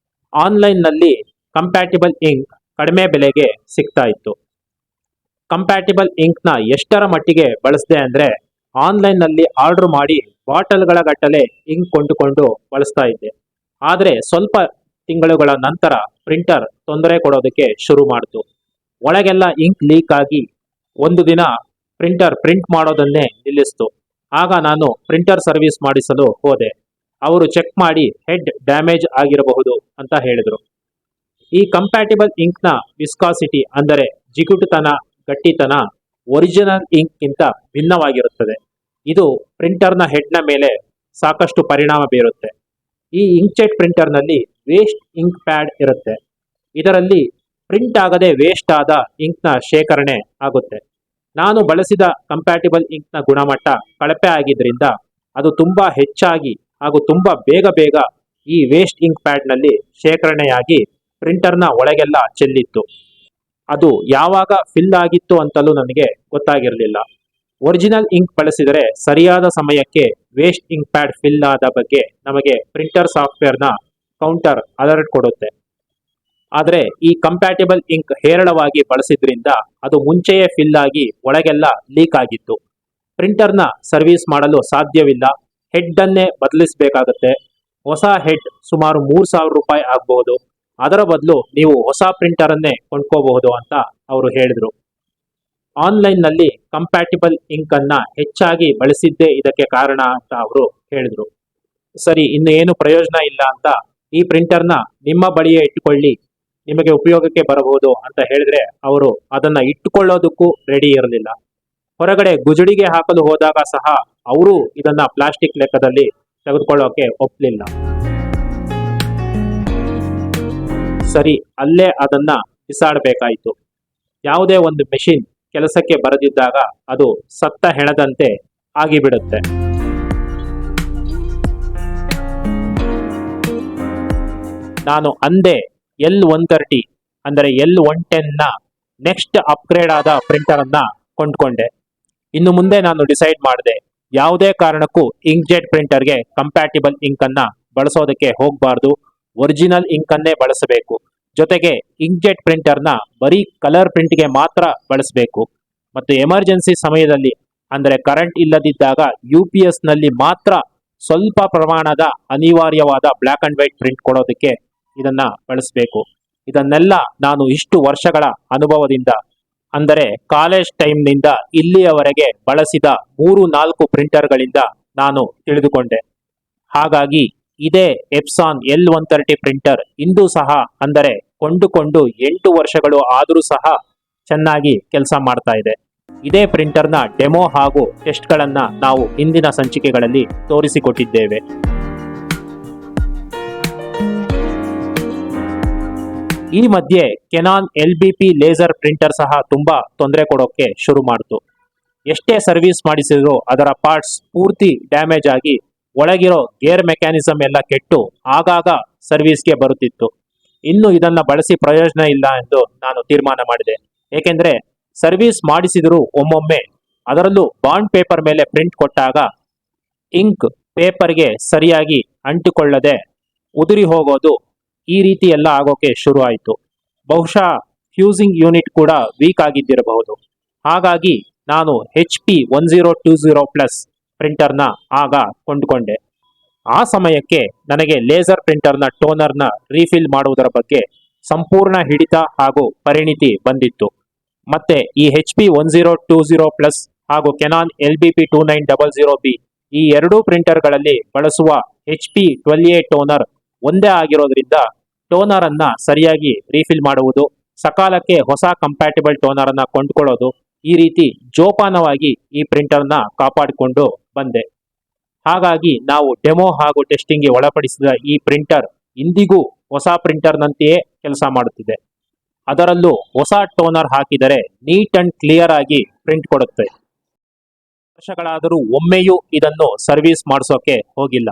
ಆನ್ಲೈನ್ನಲ್ಲಿ ಕಂಪ್ಯಾಟಿಬಲ್ ಇಂಕ್ ಕಡಿಮೆ ಬೆಲೆಗೆ ಸಿಗ್ತಾ ಇತ್ತು. ಕಂಪ್ಯಾಟಿಬಲ್ ಇಂಕ್ನ ಎಷ್ಟರ ಮಟ್ಟಿಗೆ ಬಳಸಿದೆ ಅಂದರೆ ಆನ್ಲೈನ್ನಲ್ಲಿ ಆರ್ಡರ್ ಮಾಡಿ ಬಾಟಲ್ಗಳ ಗಟ್ಟಲೆ ಇಂಕ್ ಕೊಂಡುಕೊಂಡು ಬಳಸ್ತಾ ಇದ್ದೆ. ಆದರೆ ಸ್ವಲ್ಪ ತಿಂಗಳುಗಳ ನಂತರ ಪ್ರಿಂಟರ್ ತೊಂದರೆ ಕೊಡೋದಕ್ಕೆ ಶುರು ಮಾಡಿತು. ಒಳಗೆಲ್ಲ ಇಂಕ್ ಲೀಕ್ ಆಗಿ ಒಂದು ದಿನ ಪ್ರಿಂಟರ್ ಪ್ರಿಂಟ್ ಮಾಡೋದನ್ನೇ ನಿಲ್ಲಿಸ್ತು. ಆಗ ನಾನು ಪ್ರಿಂಟರ್ ಸರ್ವಿಸ್ ಮಾಡಿಸಲು ಹೋದೆ. ಅವರು ಚೆಕ್ ಮಾಡಿ ಹೆಡ್ ಡ್ಯಾಮೇಜ್ ಆಗಿರಬಹುದು ಅಂತ ಹೇಳಿದರು. ಈ ಕಂಪ್ಯಾಟಿಬಲ್ ಇಂಕ್ನ ವಿಸ್ಕಾಸಿಟಿ ಅಂದರೆ ಜಿಗುಟುತನ, ಗಟ್ಟಿತನ ಒರಿಜಿನಲ್ ಇಂಕ್ಗಿಂತ ಭಿನ್ನವಾಗಿರುತ್ತದೆ. ಇದು ಪ್ರಿಂಟರ್ನ ಹೆಡ್ನ ಮೇಲೆ ಸಾಕಷ್ಟು ಪರಿಣಾಮ ಬೀರುತ್ತೆ. ಈ ಇಂಕ್ಜೆಟ್ ಪ್ರಿಂಟರ್ನಲ್ಲಿ ವೇಸ್ಟ್ ಇಂಕ್ ಪ್ಯಾಡ್ ಇರುತ್ತೆ. ಇದರಲ್ಲಿ ಪ್ರಿಂಟ್ ಆಗದೆ ವೇಸ್ಟ್ ಆದ ಇಂಕ್ನ ಶೇಖರಣೆ ಆಗುತ್ತೆ. ನಾನು ಬಳಸಿದ ಕಂಪ್ಯಾಟಿಬಲ್ ಇಂಕ್ನ ಗುಣಮಟ್ಟ ಕಳಪೆ ಆಗಿದ್ದರಿಂದ ಅದು ತುಂಬಾ ಹೆಚ್ಚಾಗಿ ಹಾಗೂ ತುಂಬಾ ಬೇಗ ಈ ವೇಸ್ಟ್ ಇಂಕ್ ಪ್ಯಾಡ್ನಲ್ಲಿ ಶೇಖರಣೆಯಾಗಿ ಪ್ರಿಂಟರ್ನ ಒಳಗೆಲ್ಲ ಚೆಲ್ಲಿತ್ತು. ಅದು ಯಾವಾಗ ಫಿಲ್ ಆಗಿತ್ತು ಅಂತಲೂ ನನಗೆ ಗೊತ್ತಾಗಿರಲಿಲ್ಲ. ಒರಿಜಿನಲ್ ಇಂಕ್ ಬಳಸಿದರೆ ಸರಿಯಾದ ಸಮಯಕ್ಕೆ ವೇಸ್ಟ್ ಇಂಕ್ ಪ್ಯಾಡ್ ಫಿಲ್ ಆದ ಬಗ್ಗೆ ನಮಗೆ ಪ್ರಿಂಟರ್ ಸಾಫ್ಟ್ವೇರ್ನ ಕೌಂಟರ್ ಅಲರ್ಟ್ ಕೊಡುತ್ತೆ. ಆದರೆ ಈ ಕಂಪ್ಯಾಟಿಬಲ್ ಇಂಕ್ ಹೇರಳವಾಗಿ ಬಳಸಿದ್ರಿಂದ ಅದು ಮುಂಚೆಯೇ ಫಿಲ್ ಆಗಿ ಒಳಗೆಲ್ಲ ಲೀಕ್ ಆಗಿತ್ತು. ಪ್ರಿಂಟರ್ನ ಸರ್ವಿಸ್ ಮಾಡಲು ಸಾಧ್ಯವಿಲ್ಲ. ಹೆಡ್ ಅನ್ನೇ ಬದಲಿಸಬೇಕಾಗತ್ತೆ. ಹೊಸ ಹೆಡ್ ಸುಮಾರು 3000 ರೂಪಾಯಿ ಆಗಬಹುದು. ಅದರ ಬದಲು ನೀವು ಹೊಸ ಪ್ರಿಂಟರ್ ಅನ್ನೇ ಕೊಂಡ್ಕೋಬಹುದು ಅಂತ ಅವರು ಹೇಳಿದ್ರು. ಆನ್ಲೈನ್ನಲ್ಲಿ ಕಂಪ್ಯಾಟಿಬಲ್ ಇಂಕ್ ಅನ್ನ ಹೆಚ್ಚಾಗಿ ಬಳಸಿದ್ದೇ ಇದಕ್ಕೆ ಕಾರಣ ಅಂತ ಅವರು ಹೇಳಿದ್ರು. ಸರಿ, ಇನ್ನು ಏನು ಪ್ರಯೋಜನ ಇಲ್ಲ ಅಂತ ಈ ಪ್ರಿಂಟರ್ನ ನಿಮ್ಮ ಬಳಿಯೇ ಇಟ್ಟುಕೊಳ್ಳಿ, ನಿಮಗೆ ಉಪಯೋಗಕ್ಕೆ ಬರಬಹುದು ಅಂತ ಹೇಳಿದ್ರೆ ಅವರು ಅದನ್ನ ಇಟ್ಟುಕೊಳ್ಳೋದಕ್ಕೂ ರೆಡಿ ಇರಲಿಲ್ಲ. ಹೊರಗಡೆ ಗುಜಡಿಗೆ ಹಾಕಲು ಹೋದಾಗ ಸಹ ಅವರು ಇದನ್ನ ಪ್ಲಾಸ್ಟಿಕ್ ಲೆಕ್ಕದಲ್ಲಿ ತೆಗೆದುಕೊಳ್ಳೋಕೆ ಒಪ್ಪಲಿಲ್ಲ. ಸರಿ, ಅಲ್ಲೇ ಅದನ್ನ ಬಿಸಾಡಬೇಕಾಯಿತು. ಯಾವುದೇ ಒಂದು ಮೆಷಿನ್ ಕೆಲಸಕ್ಕೆ ಬರದಿದ್ದಾಗ ಅದು ಸತ್ತ ಹೆಣದಂತೆ ಆಗಿಬಿಡುತ್ತೆ. ನಾನು ಅಂದೇ L130 ಅಂದರೆ L110ನ ನೆಕ್ಸ್ಟ್ ಅಪ್ಗ್ರೇಡ್ ಆದ ಪ್ರಿಂಟರ್ ಅನ್ನ ಕೊಂಡ್ಕೊಂಡೆ. ಇನ್ನು ಮುಂದೆ ನಾನು ಡಿಸೈಡ್ ಮಾಡಿದೆ, ಯಾವುದೇ ಕಾರಣಕ್ಕೂ ಇಂಕ್ಜೆಟ್ ಪ್ರಿಂಟರ್ಗೆ ಕಂಪ್ಯಾಟಿಬಲ್ ಇಂಕ್ ಅನ್ನ ಬಳಸೋದಕ್ಕೆ ಹೋಗಬಾರ್ದು. ಒರಿಜಿನಲ್ ಇಂಕನ್ನೇ ಬಳಸಬೇಕು. ಜೊತೆಗೆ ಇಂಕ್ಜೆಟ್ ಪ್ರಿಂಟರ್ನ ಬರೀ ಕಲರ್ ಪ್ರಿಂಟ್ಗೆ ಮಾತ್ರ ಬಳಸಬೇಕು. ಮತ್ತು ಎಮರ್ಜೆನ್ಸಿ ಸಮಯದಲ್ಲಿ ಅಂದರೆ ಕರೆಂಟ್ ಇಲ್ಲದಿದ್ದಾಗ UPS ನಲ್ಲಿ ಮಾತ್ರ ಸ್ವಲ್ಪ ಪ್ರಮಾಣದ ಅನಿವಾರ್ಯವಾದ ಬ್ಲ್ಯಾಕ್ ಅಂಡ್ ವೈಟ್ ಪ್ರಿಂಟ್ ಕೊಡೋದಕ್ಕೆ ಇದನ್ನ ಬಳಸಬೇಕು. ಇದನ್ನೆಲ್ಲ ನಾನು ಇಷ್ಟು ವರ್ಷಗಳ ಅನುಭವದಿಂದ ಅಂದರೆ ಕಾಲೇಜ್ ಟೈಮ್ನಿಂದ ಇಲ್ಲಿಯವರೆಗೆ ಬಳಸಿದ 3-4 ಪ್ರಿಂಟರ್ಗಳಿಂದ ನಾನು ತಿಳಿದುಕೊಂಡೆ. ಹಾಗಾಗಿ ಇದೇ ಎಪ್ಸಾನ್ L130 ಪ್ರಿಂಟರ್ ಇಂದು ಸಹ ಅಂದರೆ ಕೊಂಡುಕೊಂಡು 8 ವರ್ಷಗಳು ಆದರೂ ಸಹ ಚೆನ್ನಾಗಿ ಕೆಲಸ ಮಾಡ್ತಾ ಇದೆ. ಇದೇ ಪ್ರಿಂಟರ್ನ ಡೆಮೋ ಹಾಗೂ ಟೆಸ್ಟ್ಗಳನ್ನ ನಾವು ಹಿಂದಿನ ಸಂಚಿಕೆಗಳಲ್ಲಿ ತೋರಿಸಿಕೊಟ್ಟಿದ್ದೇವೆ. ಈ ಮಧ್ಯೆ ಕೆನಾನ್ LBP ಲೇಸರ್ ಪ್ರಿಂಟರ್ ಸಹ ತುಂಬಾ ತೊಂದರೆ ಕೊಡೋಕೆ ಶುರು ಮಾಡಿತು. ಎಷ್ಟೇ ಸರ್ವಿಸ್ ಮಾಡಿಸಿದ್ರು ಅದರ ಪಾರ್ಟ್ಸ್ ಪೂರ್ತಿ ಡ್ಯಾಮೇಜ್ ಆಗಿ ಒಳಗಿರೋ ಗೇರ್ ಮೆಕ್ಯಾನಿಸಮ್ ಎಲ್ಲ ಕೆಟ್ಟು ಆಗಾಗ ಸರ್ವಿಸ್ಗೆ ಬರುತ್ತಿತ್ತು. ಇನ್ನು ಇದನ್ನ ಬಳಸಿ ಪ್ರಯೋಜನ ಇಲ್ಲ ಎಂದು ನಾನು ತೀರ್ಮಾನ ಮಾಡಿದೆ. ಏಕೆಂದ್ರೆ ಸರ್ವಿಸ್ ಮಾಡಿಸಿದರೂ ಒಮ್ಮೊಮ್ಮೆ ಅದರಲ್ಲೂ ಬಾಂಡ್ ಪೇಪರ್ ಮೇಲೆ ಪ್ರಿಂಟ್ ಕೊಟ್ಟಾಗ ಇಂಕ್ ಪೇಪರ್ಗೆ ಸರಿಯಾಗಿ ಅಂಟಿಕೊಳ್ಳದೆ ಉದುರಿ ಹೋಗೋದು, ಈ ರೀತಿ ಎಲ್ಲ ಆಗೋಕೆ ಶುರು ಆಯಿತು. ಬಹುಶಃ ಫ್ಯೂಸಿಂಗ್ ಯೂನಿಟ್ ಕೂಡ ವೀಕ್ ಆಗಿದ್ದಿರಬಹುದು. ಹಾಗಾಗಿ ನಾನು HP 1020 ಪ್ರಿಂಟರ್ನ ಆಗ ಕೊಂಡುಕೊಂಡೆ. ಆ ಸಮಯಕ್ಕೆ ನನಗೆ ಲೇಸರ್ ಪ್ರಿಂಟರ್ನ ಟೋನರ್ನ ರೀಫಿಲ್ ಮಾಡುವುದರ ಬಗ್ಗೆ ಸಂಪೂರ್ಣ ಹಿಡಿತ ಹಾಗೂ ಪರಿಣಿತಿ ಬಂದಿತ್ತು. ಮತ್ತೆ ಈ HP 1020 ಹಾಗೂ ಕೆನಾನ್ LBP 2900B ಈ ಎರಡೂ ಪ್ರಿಂಟರ್ಗಳಲ್ಲಿ ಬಳಸುವ HP 12A ಟೋನರ್ ಒಂದೇ ಆಗಿರೋದ್ರಿಂದ ಟೋನರ್ ಅನ್ನ ಸರಿಯಾಗಿ ರೀಫಿಲ್ ಮಾಡುವುದು, ಸಕಾಲಕ್ಕೆ ಹೊಸ ಕಂಪ್ಯಾಟಿಬಲ್ ಟೋನರ್ ಅನ್ನ ಕೊಂಡ್ಕೊಳ್ಳೋದು, ಈ ರೀತಿ ಜೋಪಾನವಾಗಿ ಈ ಪ್ರಿಂಟರ್ನ ಕಾಪಾಡಿಕೊಂಡು ಬಂದೆ. ಹಾಗಾಗಿ ನಾವು ಡೆಮೋ ಹಾಗೂ ಟೆಸ್ಟಿಂಗ್ಗೆ ಒಳಪಡಿಸಿದ ಈ ಪ್ರಿಂಟರ್ ಇಂದಿಗೂ ಹೊಸ ಪ್ರಿಂಟರ್ನಂತೆಯೇ ಕೆಲಸ ಮಾಡುತ್ತಿದೆ. ಅದರಲ್ಲೂ ಹೊಸ ಟೋನರ್ ಹಾಕಿದರೆ ನೀಟ್ ಅಂಡ್ ಕ್ಲಿಯರ್ ಆಗಿ ಪ್ರಿಂಟ್ ಕೊಡುತ್ತೆ. ವರ್ಷಗಳಾದರೂ ಒಮ್ಮೆಯೂ ಇದನ್ನು ಸರ್ವಿಸ್ ಮಾಡಿಸೋಕೆ ಹೋಗಿಲ್ಲ.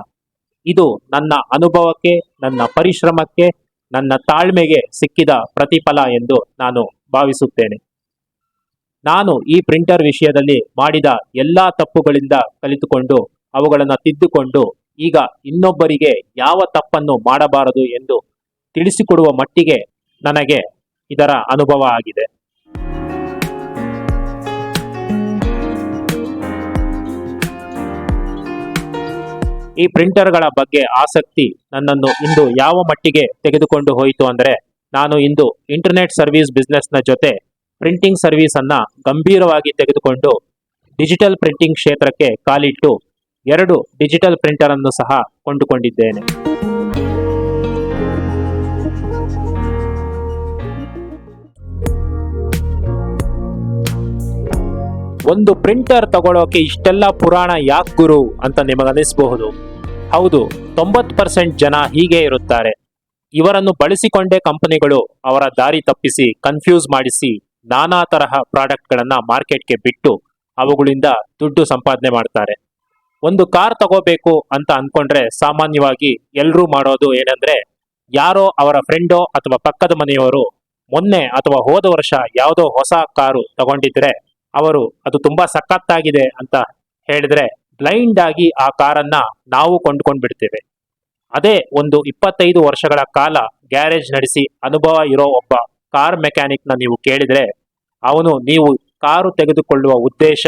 ಇದು ನನ್ನ ಅನುಭವಕ್ಕೆ, ನನ್ನ ಪರಿಶ್ರಮಕ್ಕೆ, ನನ್ನ ತಾಳ್ಮೆಗೆ ಸಿಕ್ಕಿದ ಪ್ರತಿಫಲ ಎಂದು ನಾನು ಭಾವಿಸುತ್ತೇನೆ. ನಾನು ಈ ಪ್ರಿಂಟರ್ ವಿಷಯದಲ್ಲಿ ಮಾಡಿದ ಎಲ್ಲಾ ತಪ್ಪುಗಳಿಂದ ಕಲಿತುಕೊಂಡು ಅವುಗಳನ್ನು ತಿದ್ದುಕೊಂಡು ಈಗ ಇನ್ನೊಬ್ಬರಿಗೆ ಯಾವ ತಪ್ಪನ್ನು ಮಾಡಬಾರದು ಎಂದು ತಿಳಿಸಿಕೊಡುವ ಮಟ್ಟಿಗೆ ನನಗೆ ಇದರ ಅನುಭವ ಆಗಿದೆ. ಈ ಪ್ರಿಂಟರ್ಗಳ ಬಗ್ಗೆ ಆಸಕ್ತಿ ನನ್ನನ್ನು ಇಂದು ಯಾವ ಮಟ್ಟಿಗೆ ತೆಗೆದುಕೊಂಡು ಹೋಯಿತು ಅಂದರೆ, ನಾನು ಇಂದು ಇಂಟರ್ನೆಟ್ ಸರ್ವಿಸ್ ಬಿಸ್ನೆಸ್ನ ಜೊತೆ ಪ್ರಿಂಟಿಂಗ್ ಸರ್ವಿಸ್ ಅನ್ನ ಗಂಭೀರವಾಗಿ ತೆಗೆದುಕೊಂಡು ಡಿಜಿಟಲ್ ಪ್ರಿಂಟಿಂಗ್ ಕ್ಷೇತ್ರಕ್ಕೆ ಕಾಲಿಟ್ಟು 2 ಡಿಜಿಟಲ್ ಪ್ರಿಂಟರ್ ಅನ್ನು ಸಹ ಕೊಂಡುಕೊಂಡಿದ್ದೇನೆ. ಒಂದು ಪ್ರಿಂಟರ್ ತಗೊಳ್ಳೋಕೆ ಇಷ್ಟೆಲ್ಲ ಪುರಾಣ ಯಾಕೆ ಗುರು ಅಂತ ನಿಮಗನಿಸಬಹುದು. ಹೌದು, 90% ಜನ ಹೀಗೆ ಇರುತ್ತಾರೆ. ಇವರನ್ನು ಬಳಸಿಕೊಂಡೇ ಕಂಪನಿಗಳು ಅವರ ದಾರಿ ತಪ್ಪಿಸಿ ಕನ್ಫ್ಯೂಸ್ ಮಾಡಿಸಿ ನಾನಾ ತರಹ ಪ್ರಾಡಕ್ಟ್ಗಳನ್ನ ಮಾರ್ಕೆಟ್ಗೆ ಬಿಟ್ಟು ಅವುಗಳಿಂದ ದುಡ್ಡು ಸಂಪಾದನೆ ಮಾಡ್ತಾರೆ. ಒಂದು ಕಾರ್ ತಗೋಬೇಕು ಅಂತ ಅನ್ಕೊಂಡ್ರೆ ಸಾಮಾನ್ಯವಾಗಿ ಎಲ್ಲರೂ ಮಾಡೋದು ಏನಂದ್ರೆ, ಯಾರೋ ಅವರ ಫ್ರೆಂಡೋ ಅಥವಾ ಪಕ್ಕದ ಮನೆಯವರು ಮೊನ್ನೆ ಅಥವಾ ಹೋದ ವರ್ಷ ಯಾವುದೋ ಹೊಸ ಕಾರು ತಗೊಂಡಿದ್ರೆ ಅವರು ಅದು ತುಂಬಾ ಸಖತ್ತಾಗಿದೆ ಅಂತ ಹೇಳಿದ್ರೆ ಬ್ಲೈಂಡ್ ಆಗಿ ಆ ಕಾರನ್ನ ನಾವು ಕೊಂಡ್ಕೊಂಡು ಬಿಡ್ತೇವೆ. ಅದೇ ಒಂದು 25 ವರ್ಷಗಳ ಕಾಲ ಗ್ಯಾರೇಜ್ ನಡೆಸಿ ಅನುಭವ ಇರೋ ಒಬ್ಬ ಕಾರ್ ಮೆಕ್ಯಾನಿಕ್ನ ನೀವು ಕೇಳಿದ್ರೆ ಅವನು ನೀವು ಕಾರು ತೆಗೆದುಕೊಳ್ಳುವ ಉದ್ದೇಶ,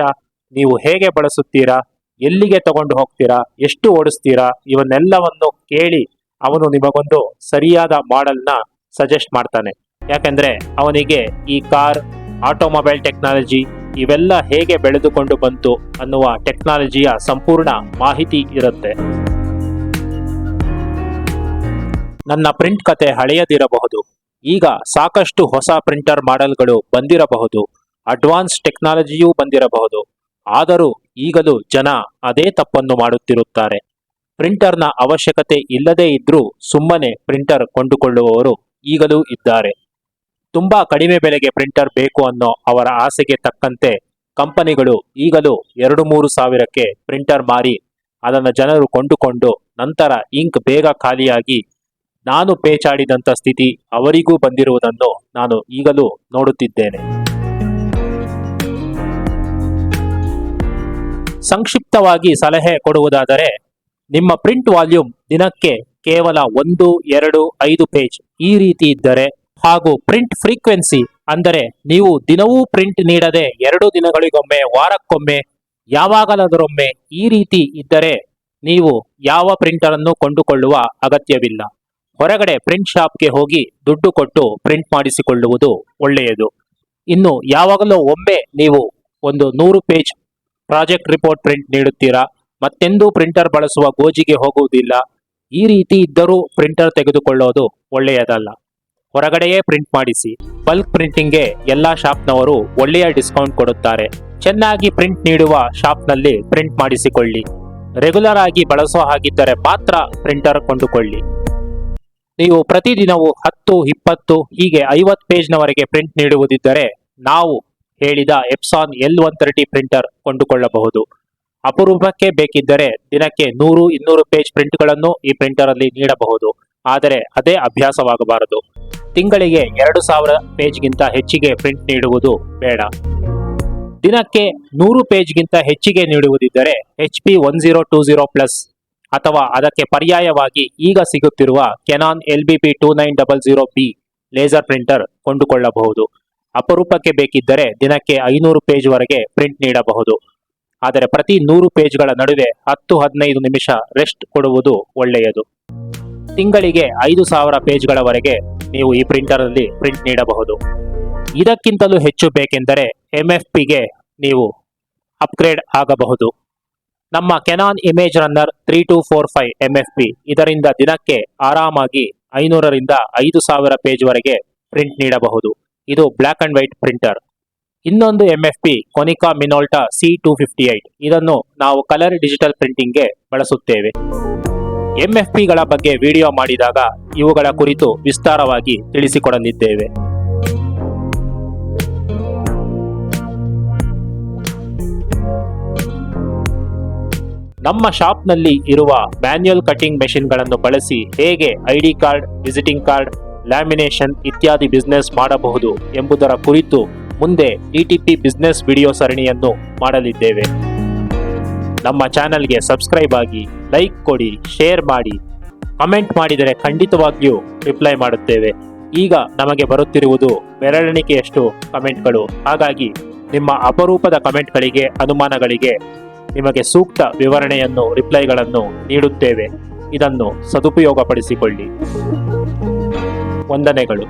ನೀವು ಹೇಗೆ ಬಳಸುತ್ತೀರಾ, ಎಲ್ಲಿಗೆ ತಗೊಂಡು ಹೋಗ್ತೀರಾ, ಎಷ್ಟು ಓಡಿಸ್ತೀರಾ, ಇವನ್ನೆಲ್ಲವನ್ನು ಕೇಳಿ ಅವನು ನಿಮಗೊಂದು ಸರಿಯಾದ ಮಾಡೆಲ್ನ ಸಜೆಸ್ಟ್ ಮಾಡ್ತಾನೆ. ಯಾಕಂದ್ರೆ ಅವನಿಗೆ ಈ ಕಾರ್, ಆಟೋಮೊಬೈಲ್ ಟೆಕ್ನಾಲಜಿ ಇವೆಲ್ಲ ಹೇಗೆ ಬೆಳೆದುಕೊಂಡು ಬಂತು ಅನ್ನುವ ಟೆಕ್ನಾಲಜಿಯ ಸಂಪೂರ್ಣ ಮಾಹಿತಿ ಇರುತ್ತೆ. ನನ್ನ ಪ್ರಿಂಟ್ ಕತೆ ಹಳೆಯದಿರಬಹುದು. ಈಗ ಸಾಕಷ್ಟು ಹೊಸ ಪ್ರಿಂಟರ್ ಮಾಡೆಲ್ಗಳು ಬಂದಿರಬಹುದು, ಅಡ್ವಾನ್ಸ್ ಟೆಕ್ನಾಲಜಿಯೂ ಬಂದಿರಬಹುದು. ಆದರೂ ಈಗಲೂ ಜನ ಅದೇ ತಪ್ಪನ್ನು ಮಾಡುತ್ತಿರುತ್ತಾರೆ. ಪ್ರಿಂಟರ್ನ ಅವಶ್ಯಕತೆ ಇಲ್ಲದೇ ಇದ್ರೂ ಸುಮ್ಮನೆ ಪ್ರಿಂಟರ್ ಕೊಂಡುಕೊಳ್ಳುವವರು ಈಗಲೂ ಇದ್ದಾರೆ. ತುಂಬಾ ಕಡಿಮೆ ಬೆಲೆಗೆ ಪ್ರಿಂಟರ್ ಬೇಕು ಅನ್ನೋ ಅವರ ಆಸೆಗೆ ತಕ್ಕಂತೆ ಕಂಪನಿಗಳು ಈಗಲೂ 2-3 ಸಾವಿರಕ್ಕೆ ಪ್ರಿಂಟರ್ ಮಾರಿ ಅದನ್ನು ಜನರು ಕೊಂಡುಕೊಂಡು ನಂತರ ಇಂಕ್ ಬೇಗ ಖಾಲಿಯಾಗಿ ನಾನು ಪೇಚಾಡಿದಂಥ ಸ್ಥಿತಿ ಅವರಿಗೂ ಬಂದಿರುವುದನ್ನು ನಾನು ಈಗಲೂ ನೋಡುತ್ತಿದ್ದೇನೆ. ಸಂಕ್ಷಿಪ್ತವಾಗಿ ಸಲಹೆ ಕೊಡುವುದಾದರೆ, ನಿಮ್ಮ ಪ್ರಿಂಟ್ ವಾಲ್ಯೂಮ್ ದಿನಕ್ಕೆ ಕೇವಲ 1, 2, 5 ಪೇಜ್ ಈ ರೀತಿ ಇದ್ದರೆ ಹಾಗೂ ಪ್ರಿಂಟ್ ಫ್ರೀಕ್ವೆನ್ಸಿ ಅಂದರೆ ನೀವು ದಿನವೂ ಪ್ರಿಂಟ್ ನೀಡದೆ 2 ದಿನಗಳಿಗೊಮ್ಮೆ, ವಾರಕ್ಕೊಮ್ಮೆ, ಯಾವಾಗಲಾದರೊಮ್ಮೆ ಈ ರೀತಿ ಇದ್ದರೆ ನೀವು ಯಾವ ಪ್ರಿಂಟರ್ ಅನ್ನು ಕೊಂಡುಕೊಳ್ಳುವ ಅಗತ್ಯವಿಲ್ಲ. ಹೊರಗಡೆ ಪ್ರಿಂಟ್ ಶಾಪ್ಗೆ ಹೋಗಿ ದುಡ್ಡು ಕೊಟ್ಟು ಪ್ರಿಂಟ್ ಮಾಡಿಸಿಕೊಳ್ಳುವುದು ಒಳ್ಳೆಯದು. ಇನ್ನು ಯಾವಾಗಲೂ ಒಮ್ಮೆ ನೀವು ಒಂದು 100 ಪೇಜ್ ಪ್ರಾಜೆಕ್ಟ್ ರಿಪೋರ್ಟ್ ಪ್ರಿಂಟ್ ನೀಡುತ್ತೀರಾ, ಮತ್ತೆಂದೂ ಪ್ರಿಂಟರ್ ಬಳಸುವ ಗೋಜಿಗೆ ಹೋಗುವುದಿಲ್ಲ. ಈ ರೀತಿ ಇದ್ದರೂ ಪ್ರಿಂಟರ್ ತೆಗೆದುಕೊಳ್ಳೋದು ಒಳ್ಳೆಯದಲ್ಲ. ಹೊರಗಡೆಯೇ ಪ್ರಿಂಟ್ ಮಾಡಿಸಿ. ಬಲ್ಕ್ ಪ್ರಿಂಟಿಂಗ್ಗೆ ಎಲ್ಲಾ ಶಾಪ್ನವರು ಒಳ್ಳೆಯ ಡಿಸ್ಕೌಂಟ್ ಕೊಡುತ್ತಾರೆ. ಚೆನ್ನಾಗಿ ಪ್ರಿಂಟ್ ನೀಡುವ ಶಾಪ್ನಲ್ಲಿ ಪ್ರಿಂಟ್ ಮಾಡಿಸಿಕೊಳ್ಳಿ. ರೆಗ್ಯುಲರ್ ಆಗಿ ಬಳಸೋ ಹಾಗಿದ್ದರೆ ಮಾತ್ರ ಪ್ರಿಂಟರ್ ಕೊಂಡುಕೊಳ್ಳಿ. ನೀವು ಪ್ರತಿದಿನವೂ 10, 20 ಹೀಗೆ 50 ಪೇಜ್ನವರೆಗೆ ಪ್ರಿಂಟ್ ನೀಡುವುದಿದ್ದರೆ ನಾವು ಹೇಳಿದ ಎಪ್ಸಾನ್ L130 ಪ್ರಿಂಟರ್ ಕೊಂಡುಕೊಳ್ಳಬಹುದು. ಅಪರೂಪಕ್ಕೆ ಬೇಕಿದ್ದರೆ ದಿನಕ್ಕೆ 100, 200 ಪೇಜ್ ಪ್ರಿಂಟ್ಗಳನ್ನು ಈ ಪ್ರಿಂಟರ್ ಅಲ್ಲಿ ನೀಡಬಹುದು. ಆದರೆ ಅದೇ ಅಭ್ಯಾಸವಾಗಬಾರದು. ತಿಂಗಳಿಗೆ 2000 ಪೇಜ್ಗಿಂತ ಹೆಚ್ಚಿಗೆ ಪ್ರಿಂಟ್ ನೀಡುವುದು ಬೇಡ. ದಿನಕ್ಕೆ 100 ಪೇಜ್ಗಿಂತ ಹೆಚ್ಚಿಗೆ ನೀಡುವುದಿದ್ದರೆ HP 1020 ಪ್ಲಸ್ ಅಥವಾ ಅದಕ್ಕೆ ಪರ್ಯಾಯವಾಗಿ ಈಗ ಸಿಗುತ್ತಿರುವ Canon LBP 2900B laser printer ಕೊಂಡುಕೊಳ್ಳಬಹುದು. ಅಪರೂಪಕ್ಕೆ ಬೇಕಿದ್ದರೆ ದಿನಕ್ಕೆ 500 ಪೇಜ್ ವರೆಗೆ ಪ್ರಿಂಟ್ ನೀಡಬಹುದು. ಆದರೆ ಪ್ರತಿ 100 ಪೇಜ್ಗಳ ನಡುವೆ 10-15 ನಿಮಿಷ ರೆಸ್ಟ್ ಕೊಡುವುದು ಒಳ್ಳೆಯದು. ತಿಂಗಳಿಗೆ 5000 ಪೇಜ್ಗಳವರೆಗೆ ನೀವು ಈ ಪ್ರಿಂಟರ್ ಅಲ್ಲಿ ಪ್ರಿಂಟ್ ನೀಡಬಹುದು. ಇದಕ್ಕಿಂತಲೂ ಹೆಚ್ಚು ಬೇಕೆಂದರೆ MFPಗೆ ನೀವು ಅಪ್ಗ್ರೇಡ್ ಆಗಬಹುದು. ನಮ್ಮ ಕೆನಾನ್ ಇಮೇಜ್ ರನ್ನರ್ 3245 MFP ಇದರಿಂದ ದಿನಕ್ಕೆ ಆರಾಮಾಗಿ 500ರಿಂದ 5000 ಪೇಜ್ ವರೆಗೆ ಪ್ರಿಂಟ್ ನೀಡಬಹುದು. ಇದು ಬ್ಲ್ಯಾಕ್ ಅಂಡ್ ವೈಟ್ ಪ್ರಿಂಟರ್. ಇನ್ನೊಂದು MFP ಕೊನಿಕಾ ಮಿನೋಲ್ಟಾ C258 ಇದನ್ನು ನಾವು ಕಲರ್ ಡಿಜಿಟಲ್ ಪ್ರಿಂಟಿಂಗ್ಗೆ ಬಳಸುತ್ತೇವೆ. MFPಗಳ ಬಗ್ಗೆ ವಿಡಿಯೋ ಮಾಡಿದಾಗ ಇವುಗಳ ಕುರಿತು ವಿಸ್ತಾರವಾಗಿ ತಿಳಿಸಿಕೊಡಲಿದ್ದೇವೆ. ನಮ್ಮ ಶಾಪ್ನಲ್ಲಿ ಇರುವ ಮ್ಯಾನ್ಯುಯಲ್ ಕಟಿಂಗ್ ಮೆಷಿನ್ಗಳನ್ನು ಬಳಸಿ ಹೇಗೆ ID card, visiting card, lamination ಇತ್ಯಾದಿ ಬಿಸ್ನೆಸ್ ಮಾಡಬಹುದು ಎಂಬುದರ ಕುರಿತು ಮುಂದೆ DTP ಬಿಸ್ನೆಸ್ ವಿಡಿಯೋ ಸರಣಿಯನ್ನು ಮಾಡಲಿದ್ದೇವೆ. ನಮ್ಮ ಚಾನೆಲ್ಗೆ ಸಬ್ಸ್ಕ್ರೈಬ್ ಆಗಿ, ಲೈಕ್ ಕೊಡಿ, ಶೇರ್ ಮಾಡಿ, ಕಮೆಂಟ್ ಮಾಡಿದರೆ ಖಂಡಿತವಾಗಿಯೂ ರಿಪ್ಲೈ ಮಾಡುತ್ತೇವೆ. ಈಗ ನಮಗೆ ಬರುತ್ತಿರುವುದು ಬೆರಳೆಣಿಕೆಯಷ್ಟು ಕಮೆಂಟ್ಗಳು. ಹಾಗಾಗಿ ನಿಮ್ಮ ಅಪರೂಪದ ಕಮೆಂಟ್ಗಳಿಗೆ, ಅನುಮಾನಗಳಿಗೆ ನಿಮಗೆ ಸೂಕ್ತ ವಿವರಣೆಯನ್ನು, ರಿಪ್ಲೈಗಳನ್ನು ನೀಡುತ್ತೇವೆ. ಇದನ್ನು ಸದುಪಯೋಗಪಡಿಸಿಕೊಳ್ಳಿ. ವಂದನೆಗಳು.